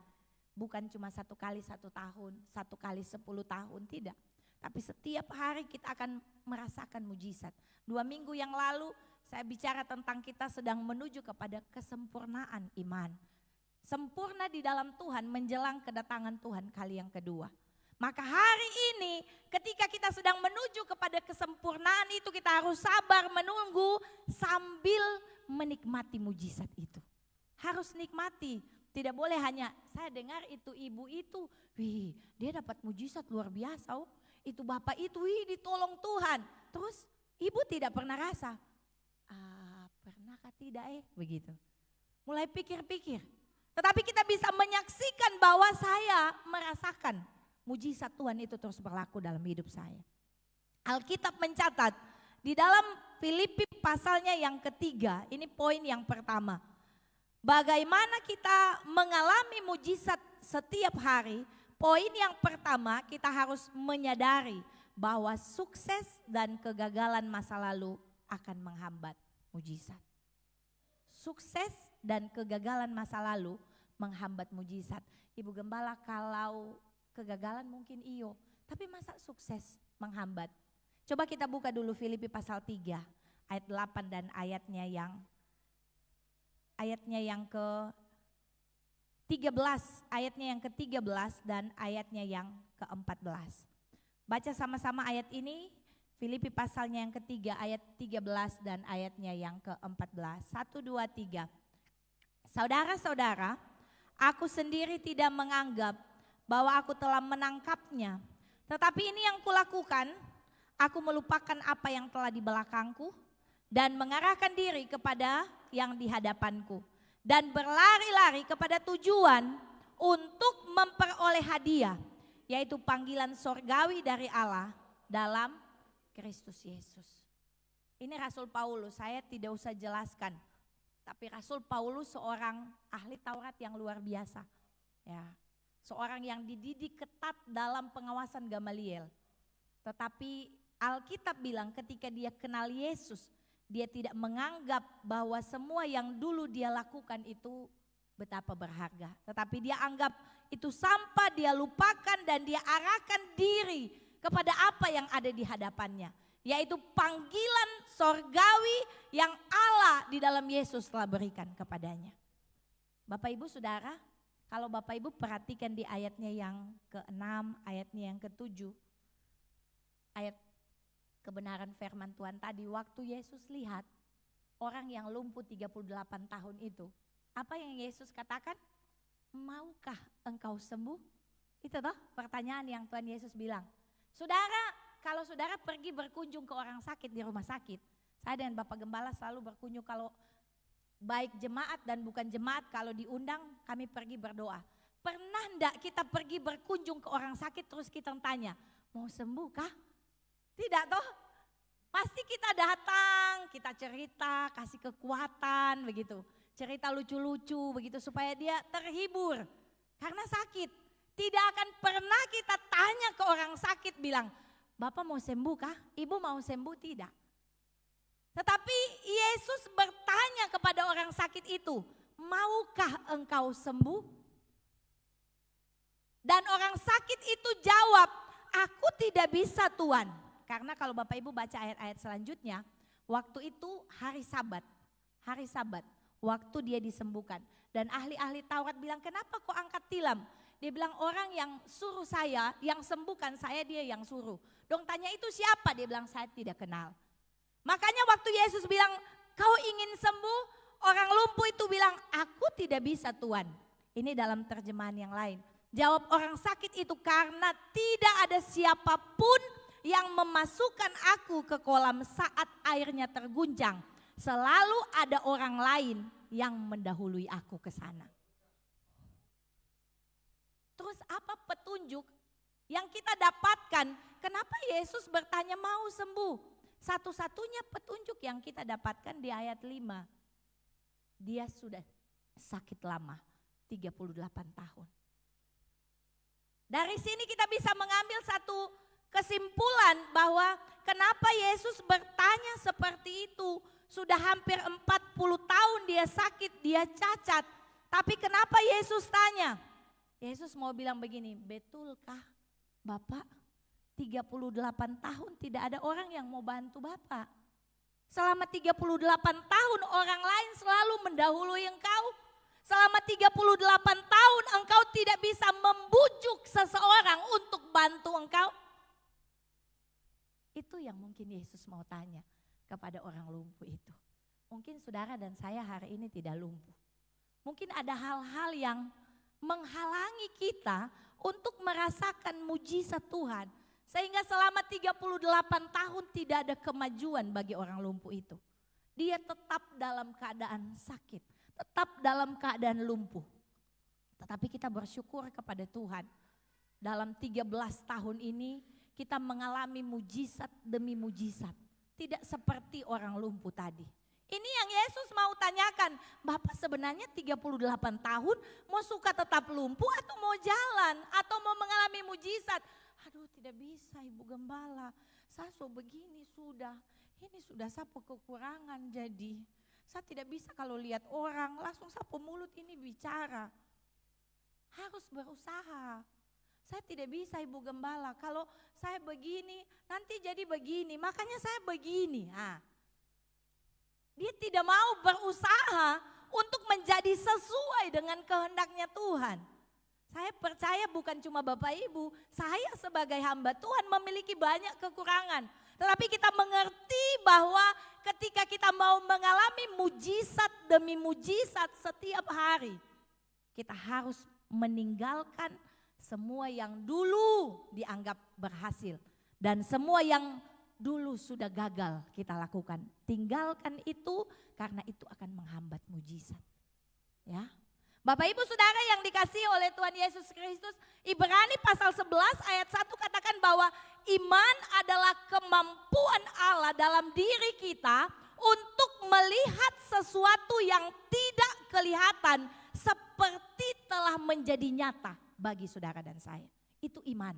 Bukan cuma 1 kali 1 tahun, 1 kali 10 tahun, tidak. Tapi setiap hari kita akan merasakan mujizat. 2 minggu yang lalu saya bicara tentang kita sedang menuju kepada kesempurnaan iman. Sempurna di dalam Tuhan menjelang kedatangan Tuhan kali yang kedua. Maka hari ini ketika kita sedang menuju kepada kesempurnaan itu, kita harus sabar menunggu sambil menikmati mujizat itu. Harus nikmati, tidak boleh hanya saya dengar itu ibu itu, wih dia dapat mujizat luar biasa, oh. Itu bapak itu, wih ditolong Tuhan. Terus ibu tidak pernah rasa, pernahkah tidak begitu. Mulai pikir-pikir. Tetapi kita bisa menyaksikan bahwa saya merasakan mujizat Tuhan itu terus berlaku dalam hidup saya. Alkitab mencatat di dalam Filipi pasalnya yang ketiga, ini poin yang pertama. Bagaimana kita mengalami mujizat setiap hari? Poin yang pertama, kita harus menyadari bahwa sukses dan kegagalan masa lalu akan menghambat mujizat. Sukses dan kegagalan masa lalu menghambat mujizat. Ibu Gembala, kalau kegagalan mungkin iyo, tapi masa sukses menghambat? Coba kita buka dulu Filipi pasal 3 ayat 8 dan ayatnya yang ke-13, ayatnya yang ke-13 dan ayatnya yang ke-14. Baca sama-sama ayat ini, Filipi pasalnya yang ketiga ayat 13 dan ayatnya yang ke-14. 1, 2, 3. Saudara-saudara, aku sendiri tidak menganggap bahwa aku telah menangkapnya. Tetapi ini yang kulakukan, aku melupakan apa yang telah di belakangku dan mengarahkan diri kepada yang di hadapanku. Dan berlari-lari kepada tujuan untuk memperoleh hadiah, yaitu panggilan sorgawi dari Allah dalam Kristus Yesus. Ini Rasul Paulus, saya tidak usah jelaskan. Tapi Rasul Paulus seorang ahli Taurat yang luar biasa. Ya, seorang yang dididik ketat dalam pengawasan Gamaliel. Tetapi Alkitab bilang ketika dia kenal Yesus, dia tidak menganggap bahwa semua yang dulu dia lakukan itu betapa berharga. Tetapi dia anggap itu sampah, dia lupakan dan dia arahkan diri kepada apa yang ada di hadapannya. Yaitu panggilan sorgawi yang Allah di dalam Yesus telah berikan kepadanya. Bapak Ibu Saudara, kalau Bapak Ibu perhatikan di ayatnya yang ke-6, ayatnya yang ke-7, ayat kebenaran firman Tuhan tadi, waktu Yesus lihat orang yang lumpuh 38 tahun itu, apa yang Yesus katakan? Maukah engkau sembuh? Itu toh pertanyaan yang Tuhan Yesus bilang. Saudara, kalau saudara pergi berkunjung ke orang sakit di rumah sakit, saya dan Bapak Gembala selalu berkunjung kalau baik jemaat dan bukan jemaat, kalau diundang kami pergi berdoa. Pernah enggak kita pergi berkunjung ke orang sakit terus kita tanya, mau sembuh kah? Tidak toh? Pasti kita datang, kita cerita, kasih kekuatan begitu. Cerita lucu-lucu begitu supaya dia terhibur karena sakit. Tidak akan pernah kita tanya ke orang sakit bilang, Bapak mau sembuh kah? Ibu mau sembuh? Tidak. Tetapi Yesus bertanya kepada orang sakit itu, maukah engkau sembuh? Dan orang sakit itu jawab, aku tidak bisa Tuhan. Karena kalau Bapak Ibu baca ayat-ayat selanjutnya, waktu itu hari Sabat, waktu dia disembuhkan. Dan ahli-ahli Taurat bilang, kenapa kok angkat tilam? Dia bilang orang yang suruh saya, yang sembuhkan saya dia yang suruh. Dong tanya itu siapa? Dia bilang saya tidak kenal. Makanya waktu Yesus bilang kau ingin sembuh, orang lumpuh itu bilang aku tidak bisa Tuhan. Ini dalam terjemahan yang lain. Jawab orang sakit itu karena tidak ada siapapun yang memasukkan aku ke kolam saat airnya terguncang. Selalu ada orang lain yang mendahului aku ke sana. Terus apa petunjuk yang kita dapatkan? Kenapa Yesus bertanya mau sembuh? Satu-satunya petunjuk yang kita dapatkan di ayat 5. Dia sudah sakit lama, 38 tahun. Dari sini kita bisa mengambil satu kesimpulan bahwa kenapa Yesus bertanya seperti itu. Sudah hampir 40 tahun dia sakit, dia cacat. Tapi kenapa Yesus tanya? Yesus mau bilang begini, betulkah Bapak 38 tahun tidak ada orang yang mau bantu Bapak? Selama 38 tahun orang lain selalu mendahului engkau. Selama 38 tahun engkau tidak bisa membujuk seseorang untuk bantu engkau. Itu yang mungkin Yesus mau tanya kepada orang lumpuh itu. Mungkin saudara dan saya hari ini tidak lumpuh. Mungkin ada hal-hal yang menghalangi kita untuk merasakan mujizat Tuhan. Sehingga selama 38 tahun tidak ada kemajuan bagi orang lumpuh itu. Dia tetap dalam keadaan sakit, tetap dalam keadaan lumpuh. Tetapi kita bersyukur kepada Tuhan. Dalam 13 tahun ini kita mengalami mujizat demi mujizat. Tidak seperti orang lumpuh tadi. Ini yang Yesus mau tanyakan, Bapak sebenarnya 38 tahun mau suka tetap lumpuh atau mau jalan atau mau mengalami mujizat? Aduh tidak bisa Ibu Gembala, saya so begini sudah, ini sudah sapu kekurangan jadi. Saya tidak bisa kalau lihat orang langsung sapu mulut ini bicara. Harus berusaha. Saya tidak bisa Ibu Gembala, kalau saya begini nanti jadi begini, makanya saya begini. Dia tidak mau berusaha untuk menjadi sesuai dengan kehendaknya Tuhan. Saya percaya bukan cuma Bapak Ibu, saya sebagai hamba Tuhan memiliki banyak kekurangan. Tetapi kita mengerti bahwa ketika kita mau mengalami mujizat demi mujizat setiap hari, kita harus meninggalkan semua yang dulu dianggap berhasil dan semua yang dulu sudah gagal kita lakukan. Tinggalkan itu karena itu akan menghambat mujizat. Ya. Bapak Ibu Saudara yang dikasihi oleh Tuhan Yesus Kristus, Ibrani pasal 11 ayat 1 katakan bahwa iman adalah kemampuan Allah dalam diri kita untuk melihat sesuatu yang tidak kelihatan seperti telah menjadi nyata bagi saudara dan saya. Itu iman.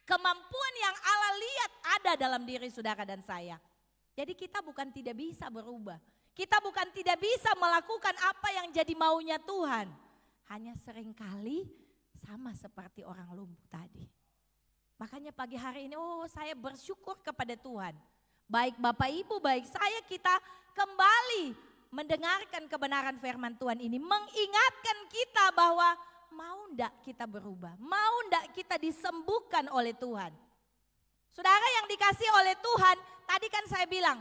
Kemampuan yang Allah lihat ada dalam diri saudara dan saya. Jadi kita bukan tidak bisa berubah. Kita bukan tidak bisa melakukan apa yang jadi maunya Tuhan. Hanya seringkali sama seperti orang lumpuh tadi. Makanya pagi hari ini saya bersyukur kepada Tuhan. Baik Bapak Ibu, baik saya, kita kembali mendengarkan kebenaran firman Tuhan ini. Mengingatkan kita bahwa mau ndak kita berubah, mau ndak kita disembuhkan oleh Tuhan. Saudara yang dikasih oleh Tuhan, tadi kan saya bilang,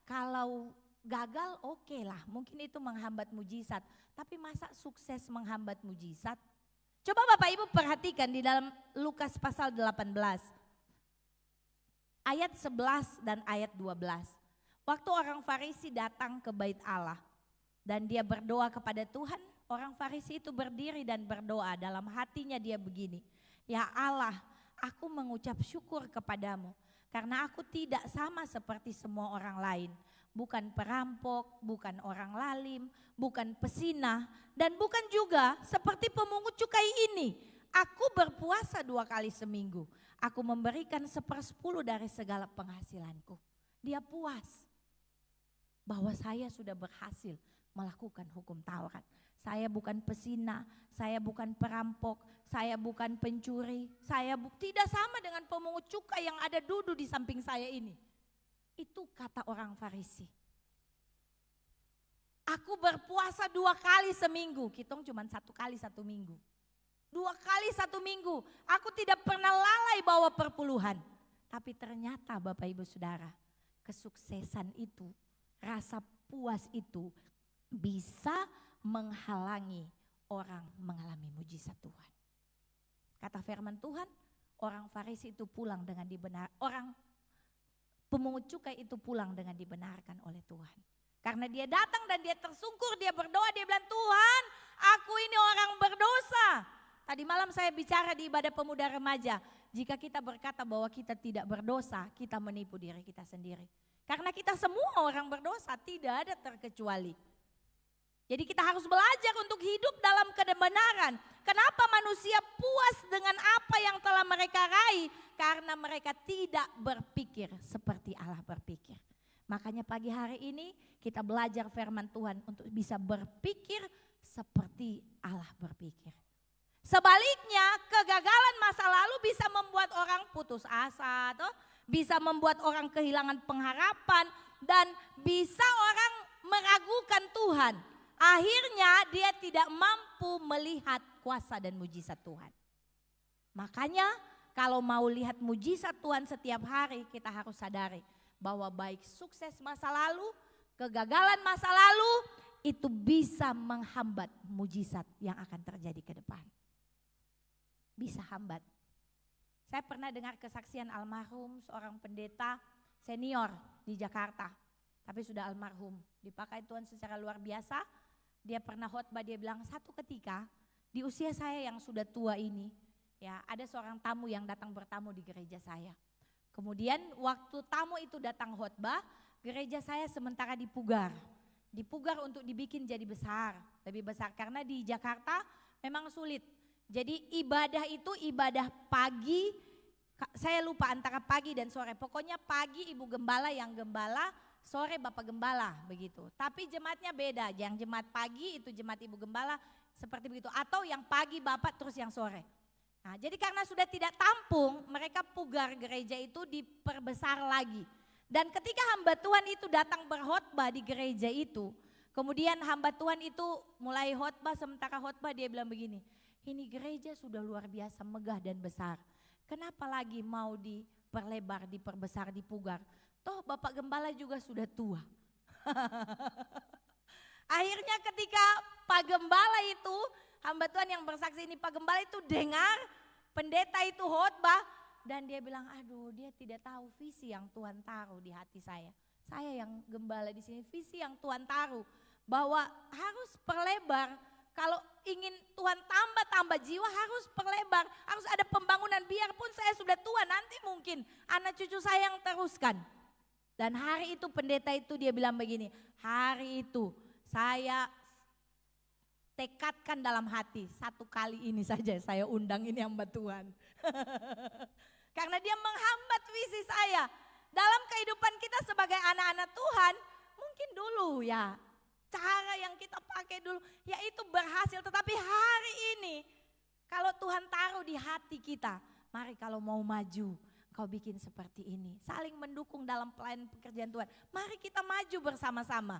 kalau gagal oke lah, mungkin itu menghambat mujizat. Tapi masa sukses menghambat mujizat? Coba Bapak Ibu perhatikan di dalam Lukas pasal 18. Ayat 11 dan ayat 12. Waktu orang Farisi datang ke bait Allah dan dia berdoa kepada Tuhan, orang Farisi itu berdiri dan berdoa, dalam hatinya dia begini, ya Allah, aku mengucap syukur kepadamu karena aku tidak sama seperti semua orang lain. Bukan perampok, bukan orang lalim, bukan pesinah, dan bukan juga seperti pemungut cukai ini. Aku berpuasa 2 kali seminggu. Aku memberikan 1/10 dari segala penghasilanku. Dia puas bahwa saya sudah berhasil melakukan hukum Taurat. Saya bukan pesinah, saya bukan perampok, saya bukan pencuri, saya tidak sama dengan pemungut cukai yang ada duduk di samping saya ini. Itu kata orang Farisi. Aku berpuasa 2 kali seminggu, kita cuma 1 kali 1 minggu. 2 kali 1 minggu. Aku tidak pernah lalai bawa perpuluhan. Tapi ternyata Bapak Ibu Saudara, kesuksesan itu, rasa puas itu bisa menghalangi orang mengalami mujizat Tuhan. Kata firman Tuhan, orang Farisi itu pulang dengan orang pemungut cukai itu pulang dengan dibenarkan oleh Tuhan. Karena dia datang dan dia tersungkur, dia berdoa, dia bilang, Tuhan, aku ini orang berdosa. Tadi malam saya bicara di ibadah pemuda remaja, jika kita berkata bahwa kita tidak berdosa, kita menipu diri kita sendiri. Karena kita semua orang berdosa, tidak ada terkecuali. Jadi kita harus belajar untuk hidup dalam kebenaran. Kenapa manusia puas dengan apa yang telah mereka raih? Karena mereka tidak berpikir seperti Allah berpikir. Makanya pagi hari ini kita belajar firman Tuhan untuk bisa berpikir seperti Allah berpikir. Sebaliknya, kegagalan masa lalu bisa membuat orang putus asa, bisa membuat orang kehilangan pengharapan, dan bisa orang meragukan Tuhan. Akhirnya dia tidak mampu melihat kuasa dan mujizat Tuhan. Makanya kalau mau lihat mujizat Tuhan setiap hari, kita harus sadari bahwa baik sukses masa lalu, kegagalan masa lalu, itu bisa menghambat mujizat yang akan terjadi ke depan. Bisa hambat. Saya pernah dengar kesaksian almarhum seorang pendeta senior di Jakarta, tapi sudah almarhum. Dipakai Tuhan secara luar biasa. Dia pernah khotbah, dia bilang, satu ketika di usia saya yang sudah tua ini, ya ada seorang tamu yang datang bertamu di gereja saya. Kemudian waktu tamu itu datang khotbah, gereja saya sementara dipugar. Dipugar untuk dibikin jadi besar, lebih besar, karena di Jakarta memang sulit. Jadi ibadah itu ibadah pagi, saya lupa antara pagi dan sore. Pokoknya pagi ibu gembala yang gembala, sore bapak gembala begitu. Tapi jemaatnya beda, yang jemaat pagi itu jemaat ibu gembala seperti begitu. Atau yang pagi bapak terus yang sore. Nah, jadi karena sudah tidak tampung, mereka pugar gereja itu diperbesar lagi. Dan ketika hamba Tuhan itu datang berkhotbah di gereja itu, kemudian hamba Tuhan itu mulai khotbah, sementara khotbah dia bilang begini, ini gereja sudah luar biasa megah dan besar. Kenapa lagi mau diperlebar, diperbesar, dipugar? Toh Bapak Gembala juga sudah tua. Akhirnya ketika Pak Gembala itu, hamba Tuhan yang bersaksi ini, Pak Gembala itu dengar pendeta itu khotbah dan dia bilang, aduh dia tidak tahu visi yang Tuhan taruh di hati saya. Saya yang gembala di sini, visi yang Tuhan taruh bahwa harus perlebar. Kalau ingin Tuhan tambah jiwa harus perlebar, harus ada pembangunan, biarpun saya sudah tua nanti mungkin anak cucu saya yang teruskan. Dan hari itu pendeta itu dia bilang begini, hari itu saya tekadkan dalam hati, satu kali ini saja saya undang ini hamba Tuhan. Karena dia menghambat visi saya. Dalam kehidupan kita sebagai anak-anak Tuhan, mungkin dulu ya, cara yang kita pakai dulu yaitu berhasil, tetapi hari ini kalau Tuhan taruh di hati kita, mari kalau mau maju kau bikin seperti ini, saling mendukung dalam pelayanan pekerjaan Tuhan, mari kita maju bersama-sama.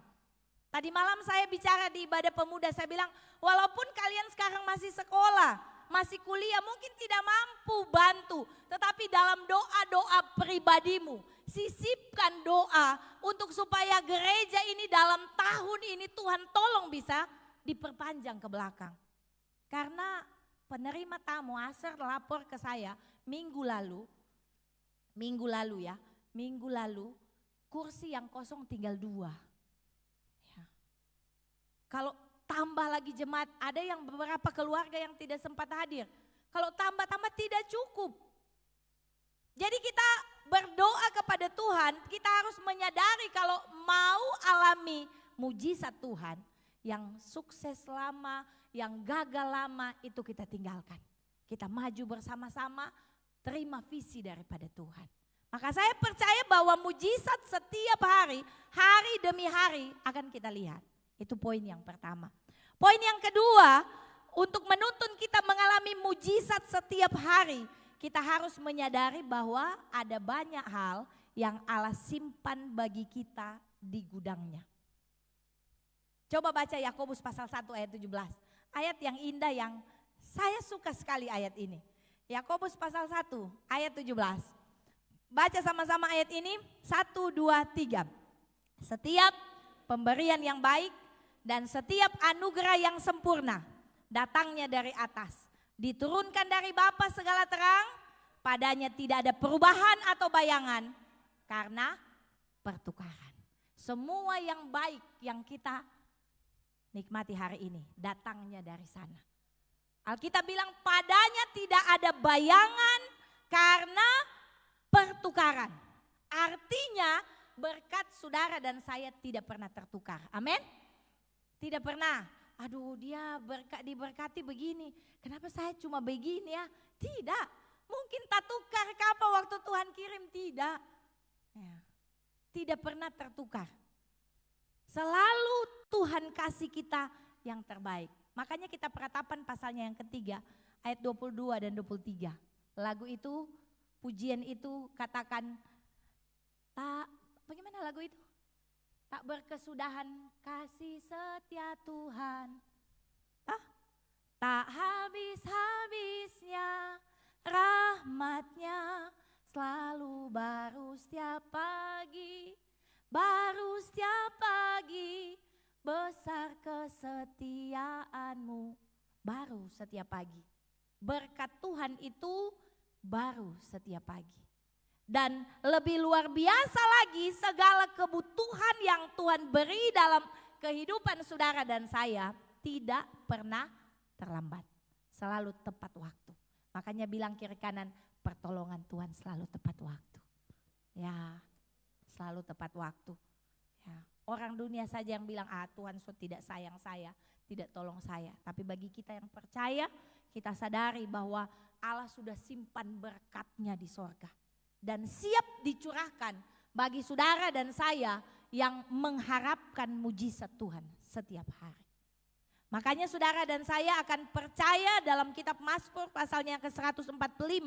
Tadi malam saya bicara di ibadah pemuda, saya bilang walaupun kalian sekarang masih sekolah, masih kuliah, mungkin tidak mampu bantu, tetapi dalam doa-doa pribadimu, sisipkan doa untuk supaya gereja ini dalam tahun ini Tuhan tolong bisa diperpanjang ke belakang. Karena penerima tamu Aser lapor ke saya minggu lalu kursi yang kosong tinggal 2. Ya. Kalau tambah lagi jemaat, ada yang beberapa keluarga yang tidak sempat hadir. Kalau tambah-tambah tidak cukup. Jadi kita berdoa kepada Tuhan, kita harus menyadari kalau mau alami mujizat Tuhan, yang sukses lama, yang gagal lama itu kita tinggalkan. Kita maju bersama-sama, terima visi daripada Tuhan. Maka saya percaya bahwa mujizat setiap hari, hari demi hari akan kita lihat. Itu poin yang pertama. Poin yang kedua, untuk menuntun kita mengalami mujizat setiap hari, kita harus menyadari bahwa ada banyak hal yang Allah simpan bagi kita di gudangnya. Coba baca Yakobus pasal 1 ayat 17. Ayat yang indah yang Saya suka sekali ayat ini. Yakobus pasal 1 ayat 17. Baca sama-sama ayat ini, 1, 2, 3. Setiap pemberian yang baik dan setiap anugerah yang sempurna datangnya dari atas. Diturunkan dari Bapa segala terang, padanya tidak ada perubahan atau bayangan karena pertukaran. Semua yang baik yang kita nikmati hari ini datangnya dari sana. Alkitab bilang padanya tidak ada bayangan karena pertukaran. Artinya berkat saudara dan saya tidak pernah tertukar. Amin? Tidak pernah. Aduh dia diberkati begini. Kenapa saya cuma begini ya? Tidak. Mungkin tak tukar apa waktu Tuhan kirim. Tidak. Ya. Tidak pernah tertukar. Selalu Tuhan kasih kita yang terbaik. Makanya kita peratapan pasalnya yang ketiga, ayat 22 dan 23. Lagu itu, pujian itu katakan, bagaimana lagu itu? Tak berkesudahan kasih setia Tuhan. Tak habis-habisnya rahmatnya, selalu baru setiap pagi. Baru setiap pagi, besar kesetiaanmu. Baru setiap pagi. Berkat Tuhan itu baru setiap pagi. Dan lebih luar biasa lagi, segala kebutuhan yang Tuhan beri dalam kehidupan saudara dan saya tidak pernah terlambat. Selalu tepat waktu. Makanya bilang kiri kanan, pertolongan Tuhan selalu tepat waktu. Ya, selalu tepat waktu. Ya, orang dunia saja yang bilang, Tuhan tidak sayang saya, tidak tolong saya. Tapi bagi kita yang percaya, kita sadari bahwa Allah sudah simpan berkatnya di sorga. Dan siap dicurahkan bagi saudara dan saya yang mengharapkan mujizat Tuhan setiap hari. Makanya saudara dan saya akan percaya dalam kitab Mazmur pasalnya yang ke-145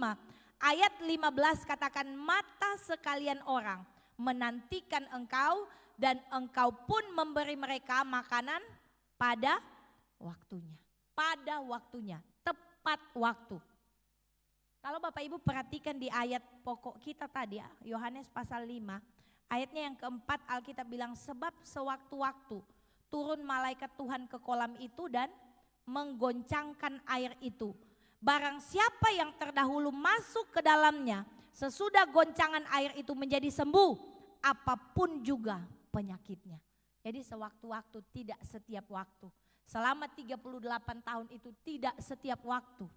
ayat 15 katakan, mata sekalian orang menantikan engkau dan engkau pun memberi mereka makanan pada waktunya. Pada waktunya, tepat waktu. Kalau Bapak Ibu perhatikan di ayat pokok kita tadi, Yohanes pasal 5, ayatnya yang keempat Alkitab bilang, sebab sewaktu-waktu turun malaikat Tuhan ke kolam itu dan menggoncangkan air itu. Barang siapa yang terdahulu masuk ke dalamnya, sesudah goncangan air itu menjadi sembuh, apapun juga penyakitnya. Jadi sewaktu-waktu, tidak setiap waktu. Selama 38 tahun itu tidak setiap waktu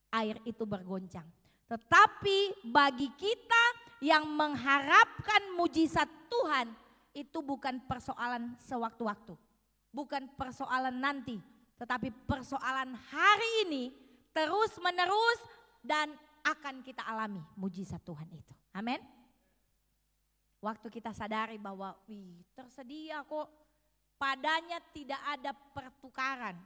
air itu bergoncang. Tetapi bagi kita yang mengharapkan mujizat Tuhan, itu bukan persoalan sewaktu-waktu. Bukan persoalan nanti, tetapi persoalan hari ini terus menerus dan akan kita alami mujizat Tuhan itu. Amin. Waktu kita sadari bahwa tersedia kok, padanya tidak ada pertukaran,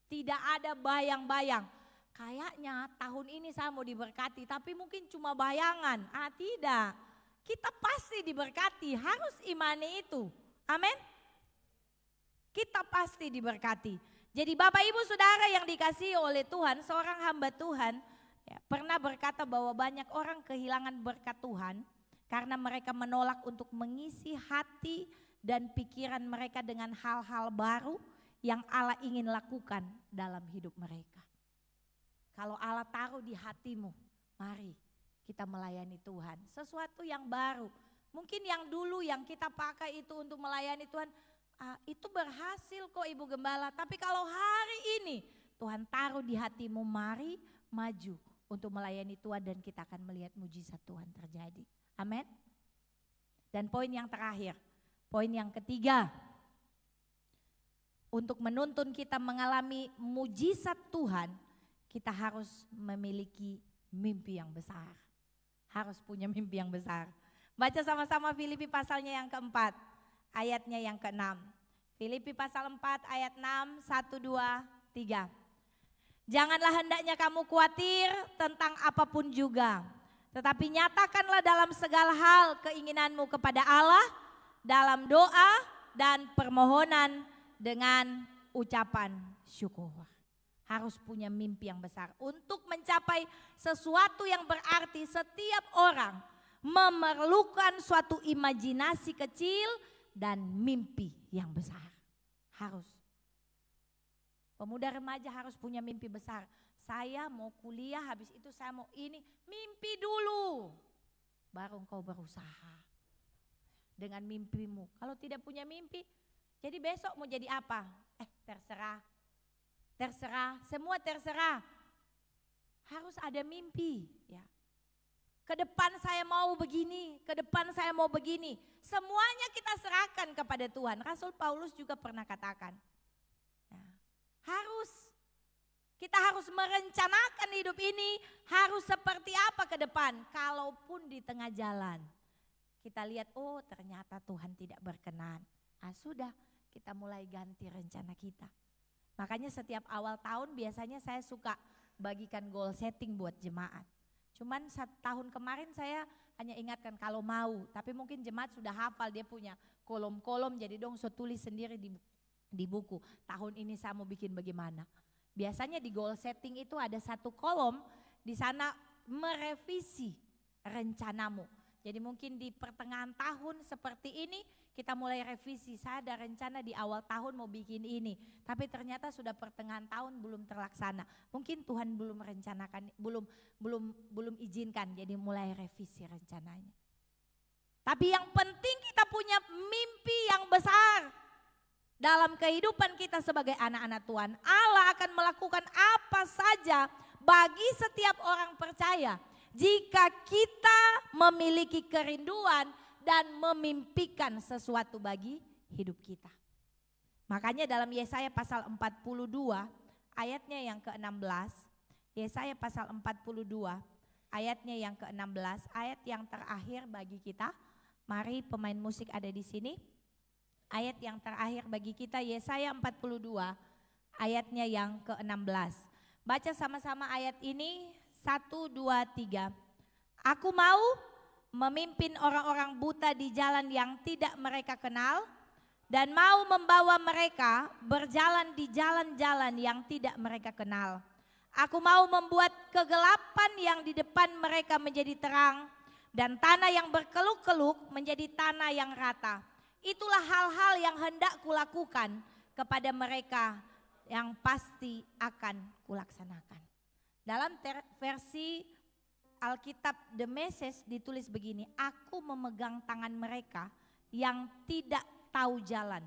tidak ada bayang-bayang. Kayaknya tahun ini saya mau diberkati, tapi mungkin cuma bayangan. Tidak, kita pasti diberkati, harus imani itu. Amin. Kita pasti diberkati. Jadi Bapak Ibu Saudara yang dikasihi oleh Tuhan, seorang hamba Tuhan pernah berkata bahwa banyak orang kehilangan berkat Tuhan karena mereka menolak untuk mengisi hati dan pikiran mereka dengan hal-hal baru yang Allah ingin lakukan dalam hidup mereka. Kalau Allah taruh di hatimu, mari kita melayani Tuhan. Sesuatu yang baru. Mungkin yang dulu yang kita pakai itu untuk melayani Tuhan, itu berhasil kok Ibu Gembala. Tapi kalau hari ini Tuhan taruh di hatimu, mari maju untuk melayani Tuhan dan kita akan melihat mujizat Tuhan terjadi. Amin. Dan poin yang terakhir, poin yang ketiga, untuk menuntun kita mengalami mujizat Tuhan, kita harus memiliki mimpi yang besar. Harus punya mimpi yang besar. Baca sama-sama Filipi pasalnya yang keempat, ayatnya yang ke-6. Filipi pasal 4 ayat 6, 1, 2, 3. Janganlah hendaknya kamu khawatir tentang apapun juga, tetapi nyatakanlah dalam segala hal keinginanmu kepada Allah dalam doa dan permohonan dengan ucapan syukur. harus punya mimpi yang besar. Untuk mencapai sesuatu yang berarti, setiap orang memerlukan suatu imajinasi kecil dan mimpi yang besar. Harus. Pemuda remaja harus punya mimpi besar. Saya mau kuliah, habis itu saya mau ini. Mimpi dulu, baru engkau berusaha dengan mimpimu. Kalau tidak punya mimpi, jadi besok mau jadi apa? Terserah. Terserah, semua terserah. Harus ada mimpi, ya. Ke depan saya mau begini, ke depan saya mau begini. Semuanya kita serahkan kepada Tuhan. Rasul Paulus juga pernah katakan. Ya, kita harus merencanakan hidup ini harus seperti apa ke depan. Kalaupun di tengah jalan kita lihat, oh ternyata Tuhan tidak berkenan. Sudah, kita mulai ganti rencana kita. Makanya setiap awal tahun biasanya saya suka bagikan goal setting buat jemaat. Cuman 1 tahun kemarin saya hanya ingatkan kalau mau, tapi mungkin jemaat sudah hafal, dia punya kolom-kolom, jadi dong so tulis sendiri di buku. Tahun ini saya mau bikin bagaimana. Biasanya di goal setting itu ada 1 kolom, di sana merevisi rencanamu. Jadi mungkin di pertengahan tahun seperti ini kita mulai revisi, saya ada rencana di awal tahun mau bikin ini, tapi ternyata sudah pertengahan tahun belum terlaksana. Mungkin Tuhan belum merencanakan, belum izinkan, jadi mulai revisi rencananya. Tapi yang penting kita punya mimpi yang besar dalam kehidupan kita sebagai anak-anak Tuhan. Allah akan melakukan apa saja bagi setiap orang percaya jika kita memiliki kerinduan dan memimpikan sesuatu bagi hidup kita. Makanya dalam Yesaya pasal 42 ayatnya yang ke-16, Yesaya pasal 42 ayatnya yang ke-16, ayat yang terakhir bagi kita. Mari pemain musik ada di sini. Ayat yang terakhir bagi kita Yesaya 42 ayatnya yang ke-16. Baca sama-sama ayat ini, 1, 2, 3. Aku mau memimpin orang-orang buta di jalan yang tidak mereka kenal, dan mau membawa mereka berjalan di jalan-jalan yang tidak mereka kenal. Aku mau membuat kegelapan yang di depan mereka menjadi terang, dan tanah yang berkeluk-keluk menjadi tanah yang rata. Itulah hal-hal yang hendak kulakukan kepada mereka, yang pasti akan kulaksanakan. Dalam versi Alkitab The Message ditulis begini, aku memegang tangan mereka yang tidak tahu jalan,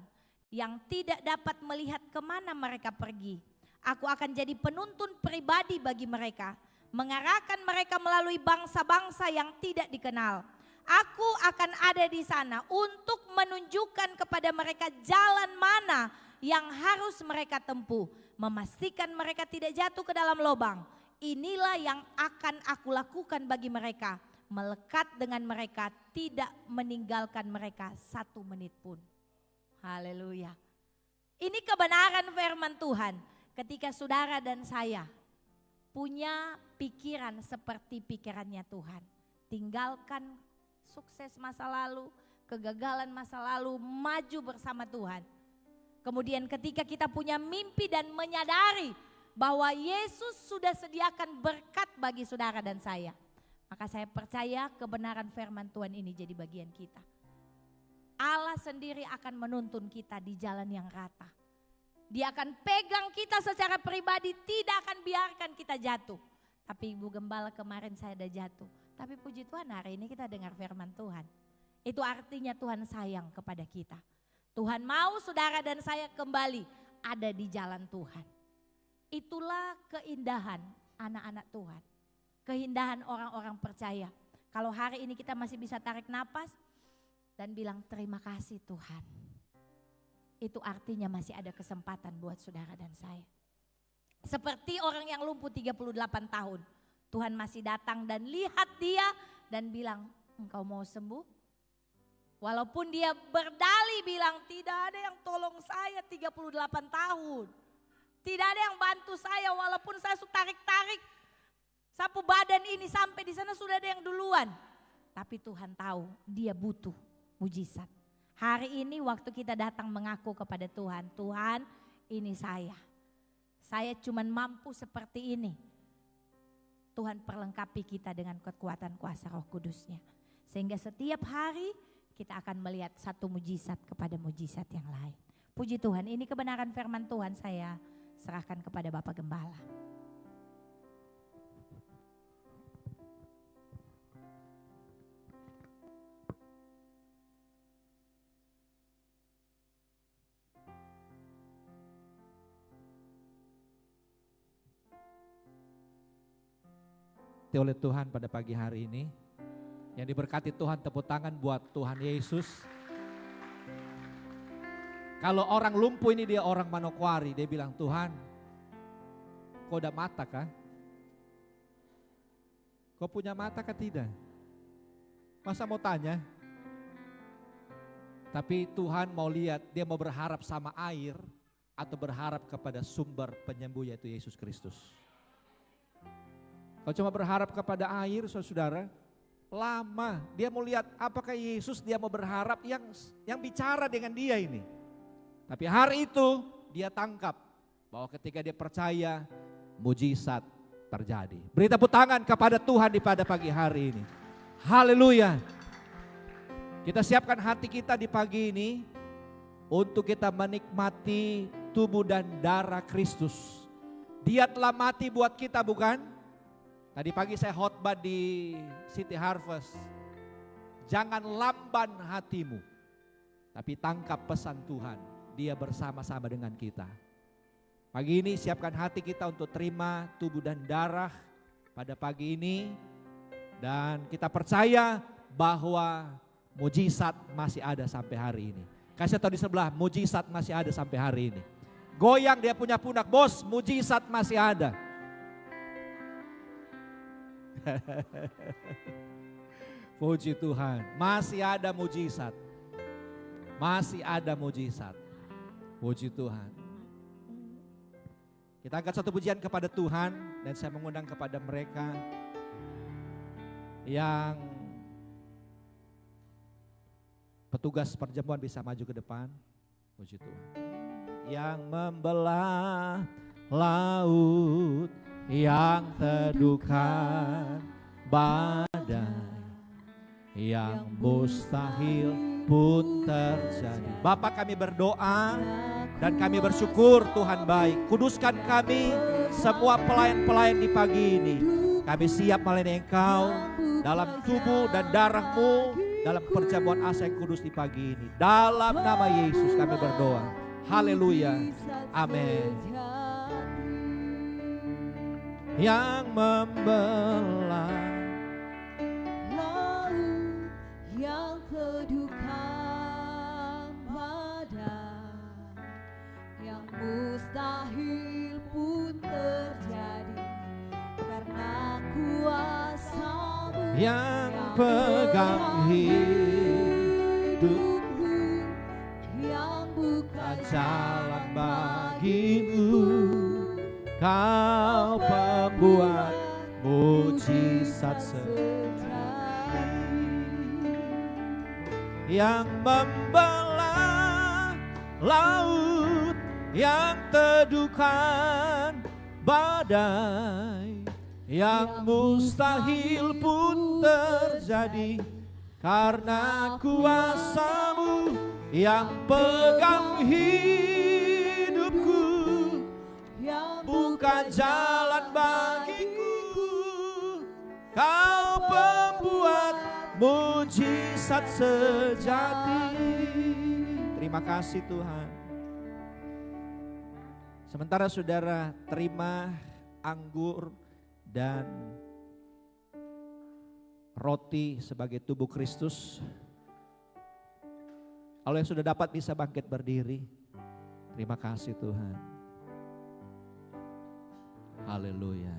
yang tidak dapat melihat kemana mereka pergi. Aku akan jadi penuntun pribadi bagi mereka, mengarahkan mereka melalui bangsa-bangsa yang tidak dikenal. Aku akan ada di sana untuk menunjukkan kepada mereka jalan mana yang harus mereka tempuh, memastikan mereka tidak jatuh ke dalam lubang. Inilah yang akan aku lakukan bagi mereka, melekat dengan mereka, tidak meninggalkan mereka 1 menit pun. Haleluya. Ini kebenaran firman Tuhan. Ketika saudara dan saya punya pikiran seperti pikirannya Tuhan, tinggalkan sukses masa lalu, kegagalan masa lalu, maju bersama Tuhan. Kemudian ketika kita punya mimpi dan menyadari bahwa Yesus sudah sediakan berkat bagi saudara dan saya, maka saya percaya kebenaran firman Tuhan ini jadi bagian kita. Allah sendiri akan menuntun kita di jalan yang rata. Dia akan pegang kita secara pribadi, tidak akan biarkan kita jatuh. Tapi Ibu Gembala kemarin saya ada jatuh. Tapi puji Tuhan hari ini kita dengar firman Tuhan. Itu artinya Tuhan sayang kepada kita. Tuhan mau saudara dan saya kembali ada di jalan Tuhan. Itulah keindahan anak-anak Tuhan. Keindahan orang-orang percaya. Kalau hari ini kita masih bisa tarik napas dan bilang terima kasih Tuhan. Itu artinya masih ada kesempatan buat saudara dan saya. Seperti orang yang lumpuh 38 tahun. Tuhan masih datang dan lihat dia dan bilang, engkau mau sembuh? Walaupun dia berdalih bilang tidak ada yang tolong saya 38 tahun. Tidak ada yang bantu saya walaupun saya tarik-tarik sapu badan ini sampai di sana sudah ada yang duluan. Tapi Tuhan tahu dia butuh mujizat. Hari ini waktu kita datang mengaku kepada Tuhan, Tuhan ini saya. saya cuman mampu seperti ini. Tuhan perlengkapi kita dengan kekuatan kuasa Roh Kudusnya. Sehingga setiap hari kita akan melihat satu mujizat kepada mujizat yang lain. Puji Tuhan, ini kebenaran firman Tuhan saya serahkan kepada Bapak Gembala. Oleh Tuhan pada pagi hari ini, yang diberkati Tuhan, tepuk tangan buat Tuhan Yesus. Kalau orang lumpuh ini dia orang Manokwari, dia bilang, Tuhan, kau ada mata kah? Kau punya mata kah tidak? Masa mau tanya? Tapi Tuhan mau lihat, dia mau berharap sama air atau berharap kepada sumber penyembuh yaitu Yesus Kristus. Kalau cuma berharap kepada air, saudara, lama. Dia mau lihat apakah Yesus, dia mau berharap yang bicara dengan dia ini. Tapi hari itu dia tangkap bahwa ketika dia percaya, mujizat terjadi. Beri tepuk tangan kepada Tuhan di pada pagi hari ini. Haleluya. Kita siapkan hati kita di pagi ini untuk kita menikmati tubuh dan darah Kristus. Dia telah mati buat kita, bukan? Tadi pagi saya khotbah di City Harvest. Jangan lamban hatimu, tapi tangkap pesan Tuhan. Dia bersama-sama dengan kita. Pagi ini siapkan hati kita untuk terima tubuh dan darah pada pagi ini. Dan kita percaya bahwa mujizat masih ada sampai hari ini. Kasih tahu di sebelah, mujizat masih ada sampai hari ini. Goyang dia punya pundak, bos, mujizat masih ada. Puji Tuhan, masih ada mujizat. Masih ada mujizat. Puji Tuhan. Kita angkat satu pujian kepada Tuhan dan saya mengundang kepada mereka yang petugas perjamuan bisa maju ke depan. Puji Tuhan. Yang membelah laut, yang teduhkan badai, yang mustahil pun terjadi. Bapa, kami berdoa dan kami bersyukur Tuhan baik. Kuduskan kami semua pelayan-pelayan di pagi ini. Kami siap melayani Engkau dalam tubuh dan darah-Mu dalam perjamuan asa yang kudus di pagi ini. Dalam nama Yesus kami berdoa. Haleluya. Amin. Yang membelah laut, yang teduhkan badai, yang mustahil pun terjadi karena kuasa-Mu yang pegang hidupku, yang buka jalan bagimu. Kau pembuat mujizat sejati, yang membelah laut, yang teduhkan badai, yang mustahil pun terjadi karena kuasa-Mu yang pegang hidupku, buka jalan bagiku. Kau pembuat mujizat sejati. Terima kasih Tuhan. Sementara saudara terima anggur dan roti sebagai tubuh Kristus, kalau yang sudah dapat bisa bangkit berdiri. Terima kasih Tuhan. Haleluya.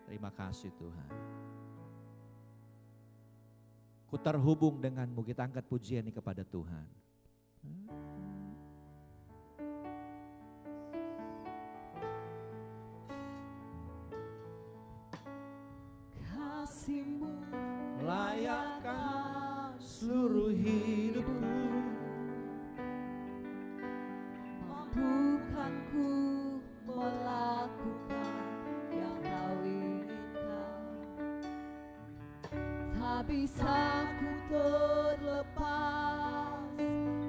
Terima kasih Tuhan. Ku terhubung denganmu, kita angkat pujian ini kepada Tuhan. hidupku. Mampukan ku melakukan yang kau inginkan. Tak bisa ku terlepas,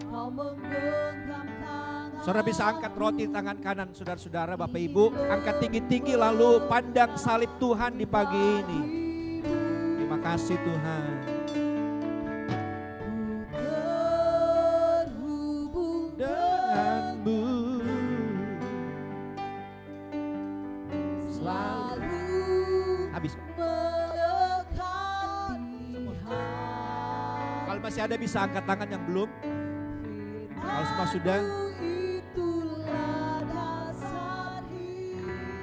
kau menggenggam tangan. Saudara bisa angkat roti di tangan kanan saudara-saudara, Bapak Ibu. Angkat tinggi-tinggi lalu pandang salib Tuhan di pagi ini. Terima kasih Tuhan. Terhubung Denganmu selalu habis. melekat di hati. Kalau masih ada bisa angkat tangan yang belum. Kalau semua sudah, Itulah dasar hidupku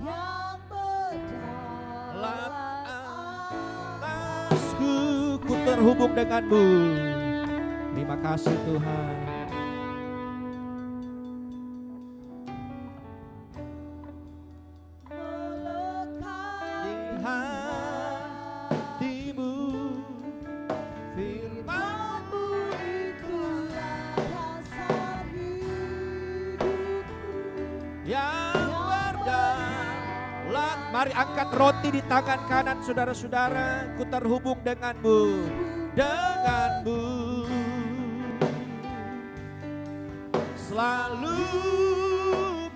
yang berjalan atasku, ku terhubung denganmu. Terima kasih Tuhan. Di hatimu, firman-Mu itulah dasar hidupku yang berdaulat. Mari angkat roti di tangan kanan saudara-saudara. Ku terhubung denganmu, denganmu. Selalu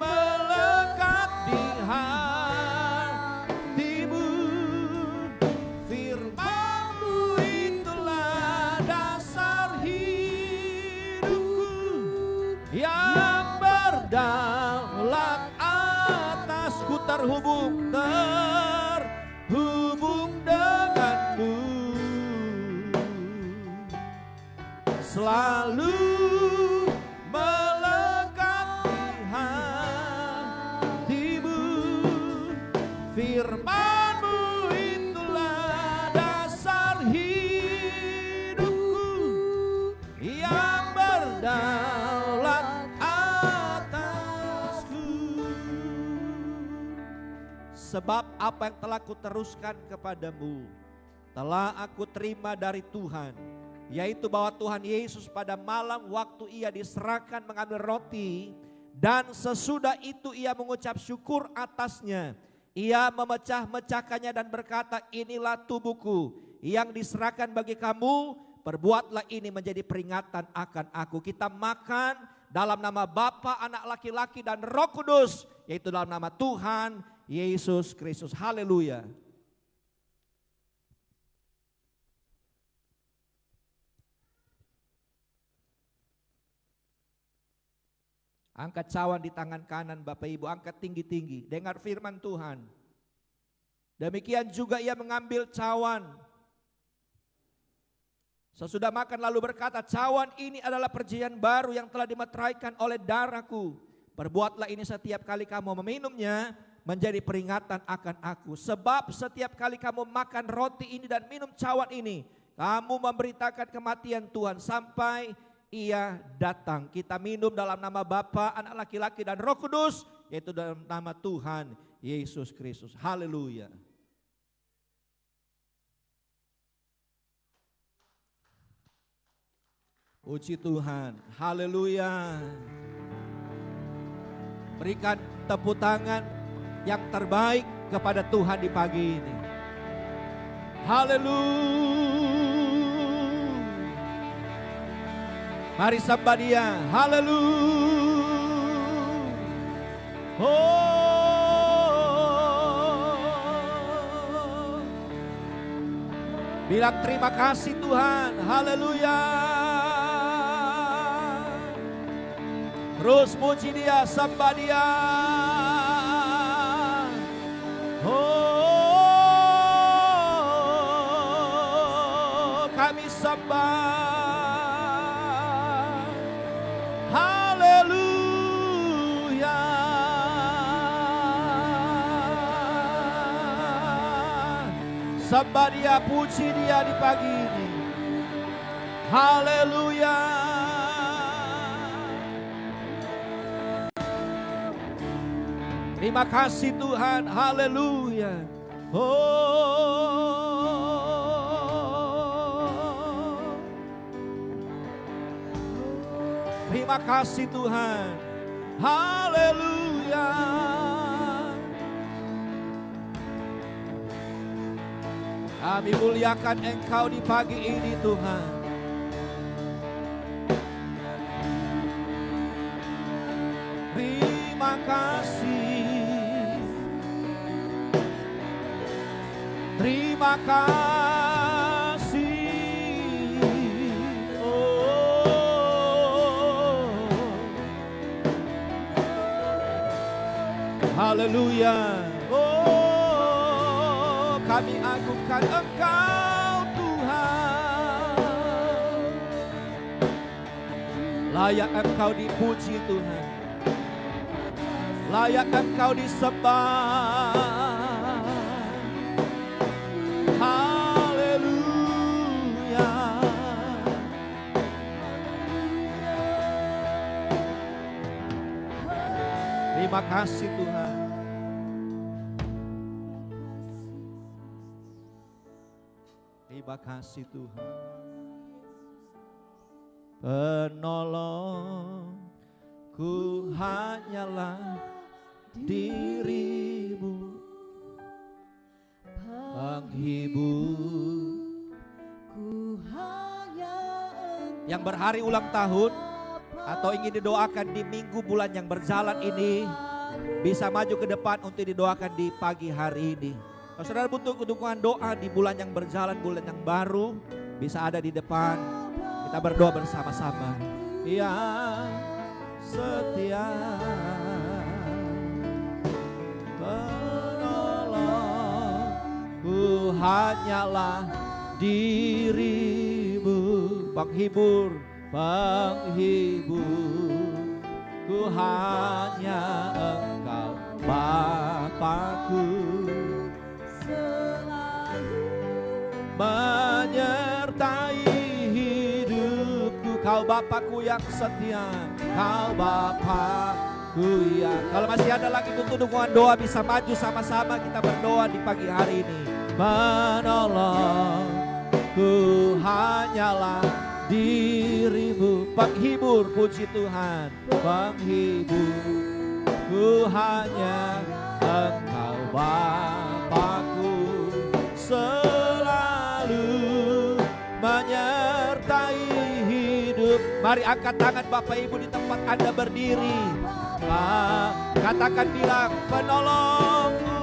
melekat di hatimu. Firman-Mu itulah dasar hidupku yang berdaulat atasku. Terhubung denganmu. Selalu melekat di hatimu. Firman-Mu itulah dasar hidupku yang berdaulat atasku. Sebab apa yang telah kuteruskan kepadamu telah aku terima dari Tuhan, yaitu bahwa Tuhan Yesus pada malam waktu ia diserahkan mengambil roti, dan sesudah itu ia mengucap syukur atasnya. Ia memecah-mecahkannya dan berkata, inilah tubuhku yang diserahkan bagi kamu, perbuatlah ini menjadi peringatan akan aku. Kita makan dalam nama Bapa, Anak laki-laki dan Roh Kudus, yaitu dalam nama Tuhan Yesus Kristus. Haleluya. Angkat cawan di tangan kanan Bapak Ibu, angkat tinggi-tinggi, dengar firman Tuhan. Demikian juga ia mengambil cawan. Sesudah makan lalu berkata, cawan ini adalah perjanjian baru yang telah dimeteraikan oleh darahku. Perbuatlah ini setiap kali kamu meminumnya menjadi peringatan akan aku. Sebab setiap kali kamu makan roti ini dan minum cawan ini, kamu memberitakan kematian Tuhan sampai ia datang. Kita minum dalam nama Bapa, Anak laki-laki dan Roh Kudus, yaitu dalam nama Tuhan Yesus Kristus. Haleluya. Puji Tuhan. Haleluya. Berikan tepuk tangan yang terbaik kepada Tuhan di pagi ini. Haleluya. Mari sembah Dia. Haleluya. Oh. Bilang terima kasih Tuhan. Haleluya. Terus puji Dia, sembah Dia. Oh, kami sembah. Haleluya. Sembah Dia, puji Dia di pagi ini. Haleluya. Terima kasih Tuhan, haleluya. Oh, Terima kasih Tuhan. Haleluya. Kami muliakan Engkau di pagi ini Tuhan. Terima kasih. Terima kasih. Oh. Haleluya. Oh, kami agungkan Engkau Tuhan. Layak Engkau dipuji Tuhan. Layak Engkau disembah. Haleluya. Terima kasih Tuhan. Terima kasih Tuhan. Penolongku hanyalah dirimu, penghibur yang berhari ulang tahun atau ingin didoakan di minggu bulan yang berjalan ini, bisa maju ke depan untuk didoakan di pagi hari ini. Kalau saudara butuh dukungan doa di bulan yang berjalan, bulan yang baru, bisa ada di depan. Kita berdoa bersama-sama. Yang setia, penolongku hanyalah dirimu, penghibur, penghibur, ku hanya Engkau Bapakku, menyertai hidupku. Kau Bapakku yang setia, Kau Bapakku yang. Kalau masih ada lagi butuh dukungan doa, bisa maju sama-sama kita berdoa di pagi hari ini. Penolongku hanyalah dirimu, penghibur, puji Tuhan, penghibur, ku hanya Engkau Bapakku, selalu menyertai hidup. Mari angkat tangan Bapak Ibu di tempat Anda berdiri. Katakan, bilang, penolongku.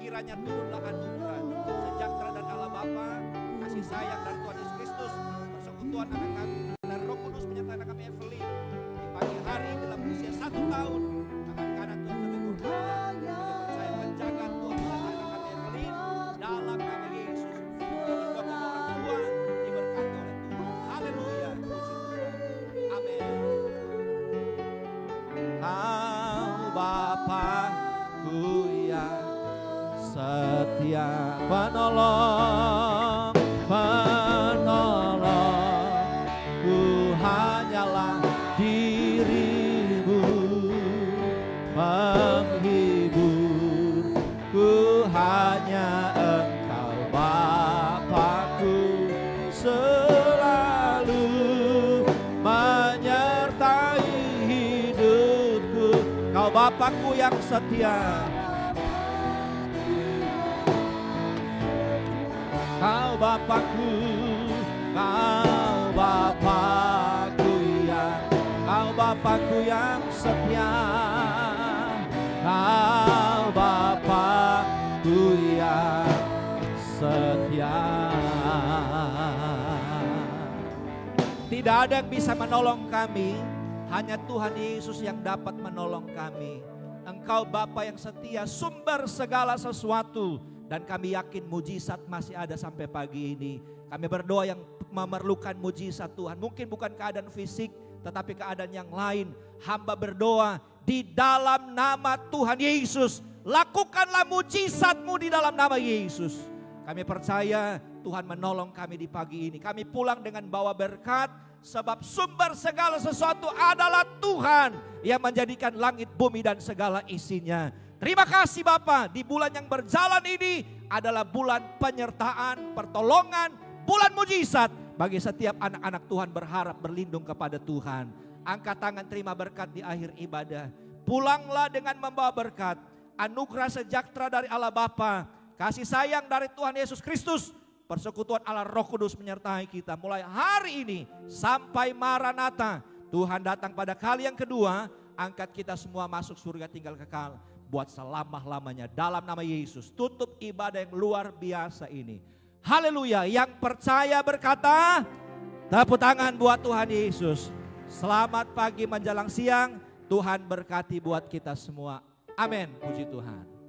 Kiranya turunlah anugerah, sejahtera dan Allah Bapa, kasih sayang dari Tuhan Yesus Kristus, persekutuan anak kami dan Roh Kudus menyertai anak kami Evelyn di pagi hari dalam usia 1 tahun. Tangan kanan Tuhan seluruh hidupnya, saya menjaga Tuhan anak kami Evelyn dalam nama Yesus. Kedua orang tua diberkati oleh Tuhan. Haleluya, puji Tuhan. Amin. Kau Bapakku yang setia, penolong, penolongku hanyalah dirimu, penghibur, ku hanya Engkau Bapakku, selalu menyertai hidupku. Kau Bapakku yang setia, Kau Bapakku, Kau Bapakku yang setia, Kau Bapakku yang setia. Tidak ada yang bisa menolong kami, hanya Tuhan Yesus yang dapat menolong kami. Engkau Bapa yang setia, sumber segala sesuatu, dan kami yakin mujizat masih ada sampai pagi ini. Kami berdoa yang memerlukan mujizat Tuhan, mungkin bukan keadaan fisik, tetapi keadaan yang lain. Hamba berdoa di dalam nama Tuhan Yesus, lakukanlah mujizat-Mu di dalam nama Yesus. Kami percaya Tuhan menolong kami di pagi ini. Kami pulang dengan bawa berkat, sebab sumber segala sesuatu adalah Tuhan yang menjadikan langit, bumi, dan segala isinya. Terima kasih Bapa, di bulan yang berjalan ini adalah bulan penyertaan, pertolongan, bulan mujizat bagi setiap anak-anak Tuhan berharap berlindung kepada Tuhan. Angkat tangan terima berkat di akhir ibadah. Pulanglah dengan membawa berkat, anugerah sejahtera dari Allah Bapa, kasih sayang dari Tuhan Yesus Kristus, persekutuan Allah Roh Kudus menyertai kita mulai hari ini sampai Maranatha. Tuhan datang pada kali yang kedua, angkat kita semua masuk surga tinggal kekal buat selama-lamanya dalam nama Yesus. Tutup ibadah yang luar biasa ini. Haleluya. Yang percaya berkata, tepuk tangan buat Tuhan Yesus. Selamat pagi menjelang siang, Tuhan berkati buat kita semua. Amin. Puji Tuhan.